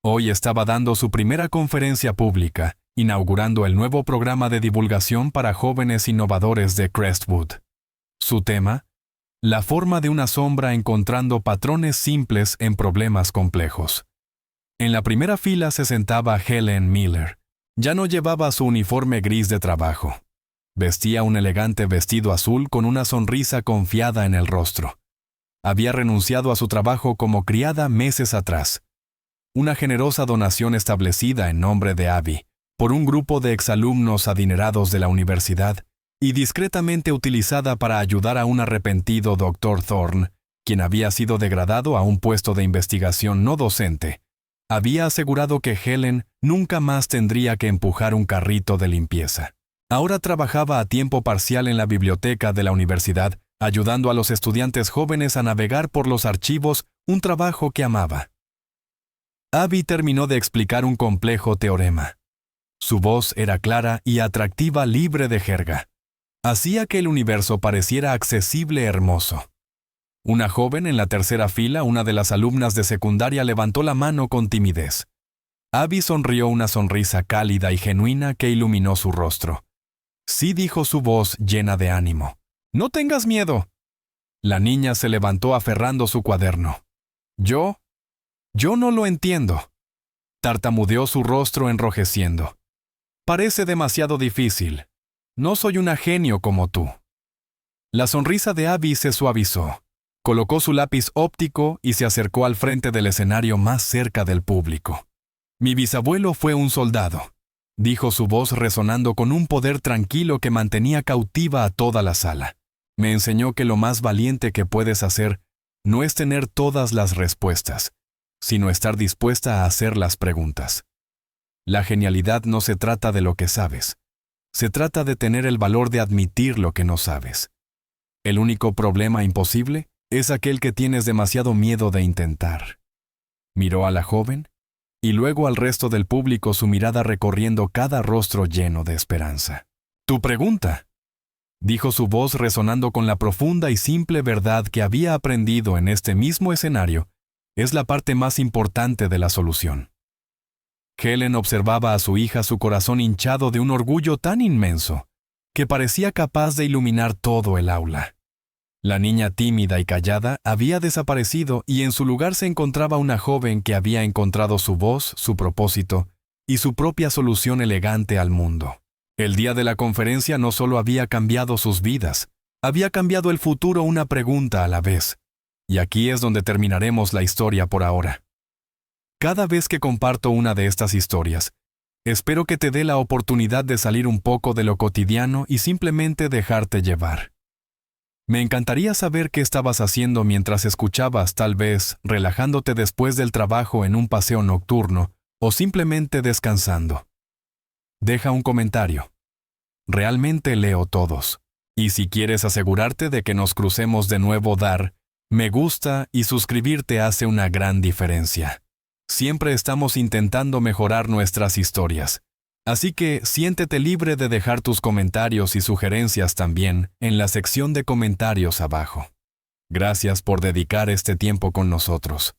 Hoy estaba dando su primera conferencia pública, inaugurando el nuevo programa de divulgación para jóvenes innovadores de Crestwood. Su tema: la forma de una sombra encontrando patrones simples en problemas complejos. En la primera fila se sentaba Helen Miller. Ya no llevaba su uniforme gris de trabajo. Vestía un elegante vestido azul con una sonrisa confiada en el rostro. Había renunciado a su trabajo como criada meses atrás. Una generosa donación establecida en nombre de Abby por un grupo de exalumnos adinerados de la universidad y discretamente utilizada para ayudar a un arrepentido Dr. Thorne, quien había sido degradado a un puesto de investigación no docente, había asegurado que Helen nunca más tendría que empujar un carrito de limpieza. Ahora trabajaba a tiempo parcial en la biblioteca de la universidad, ayudando a los estudiantes jóvenes a navegar por los archivos, un trabajo que amaba. Abby terminó de explicar un complejo teorema. Su voz era clara y atractiva, libre de jerga. Hacía que el universo pareciera accesible, hermoso. Una joven en la tercera fila, una de las alumnas de secundaria, levantó la mano con timidez. Abby sonrió una sonrisa cálida y genuina que iluminó su rostro. Sí, dijo su voz llena de ánimo. «No tengas miedo». La niña se levantó aferrando su cuaderno. Yo no lo entiendo. Tartamudeó, su rostro enrojeciendo. Parece demasiado difícil. No soy una genio como tú. La sonrisa de Abby se suavizó. Colocó su lápiz óptico y se acercó al frente del escenario más cerca del público. Mi bisabuelo fue un soldado, dijo su voz resonando con un poder tranquilo que mantenía cautiva a toda la sala. Me enseñó que lo más valiente que puedes hacer no es tener todas las respuestas, sino estar dispuesta a hacer las preguntas. La genialidad no se trata de lo que sabes. Se trata de tener el valor de admitir lo que no sabes. El único problema imposible es aquel que tienes demasiado miedo de intentar. Miró a la joven y luego al resto del público, su mirada recorriendo cada rostro lleno de esperanza. «Tu pregunta», dijo su voz resonando con la profunda y simple verdad que había aprendido en este mismo escenario, es la parte más importante de la solución. Helen observaba a su hija, su corazón hinchado de un orgullo tan inmenso que parecía capaz de iluminar todo el aula. La niña tímida y callada había desaparecido y en su lugar se encontraba una joven que había encontrado su voz, su propósito y su propia solución elegante al mundo. El día de la conferencia no solo había cambiado sus vidas, había cambiado el futuro, una pregunta a la vez. Y aquí es donde terminaremos la historia por ahora. Cada vez que comparto una de estas historias, espero que te dé la oportunidad de salir un poco de lo cotidiano y simplemente dejarte llevar. Me encantaría saber qué estabas haciendo mientras escuchabas, tal vez relajándote después del trabajo en un paseo nocturno o simplemente descansando. Deja un comentario. Realmente leo todos. Y si quieres asegurarte de que nos crucemos de nuevo, dar me gusta y suscribirte hace una gran diferencia. Siempre estamos intentando mejorar nuestras historias. Así que siéntete libre de dejar tus comentarios y sugerencias también en la sección de comentarios abajo. Gracias por dedicar este tiempo con nosotros.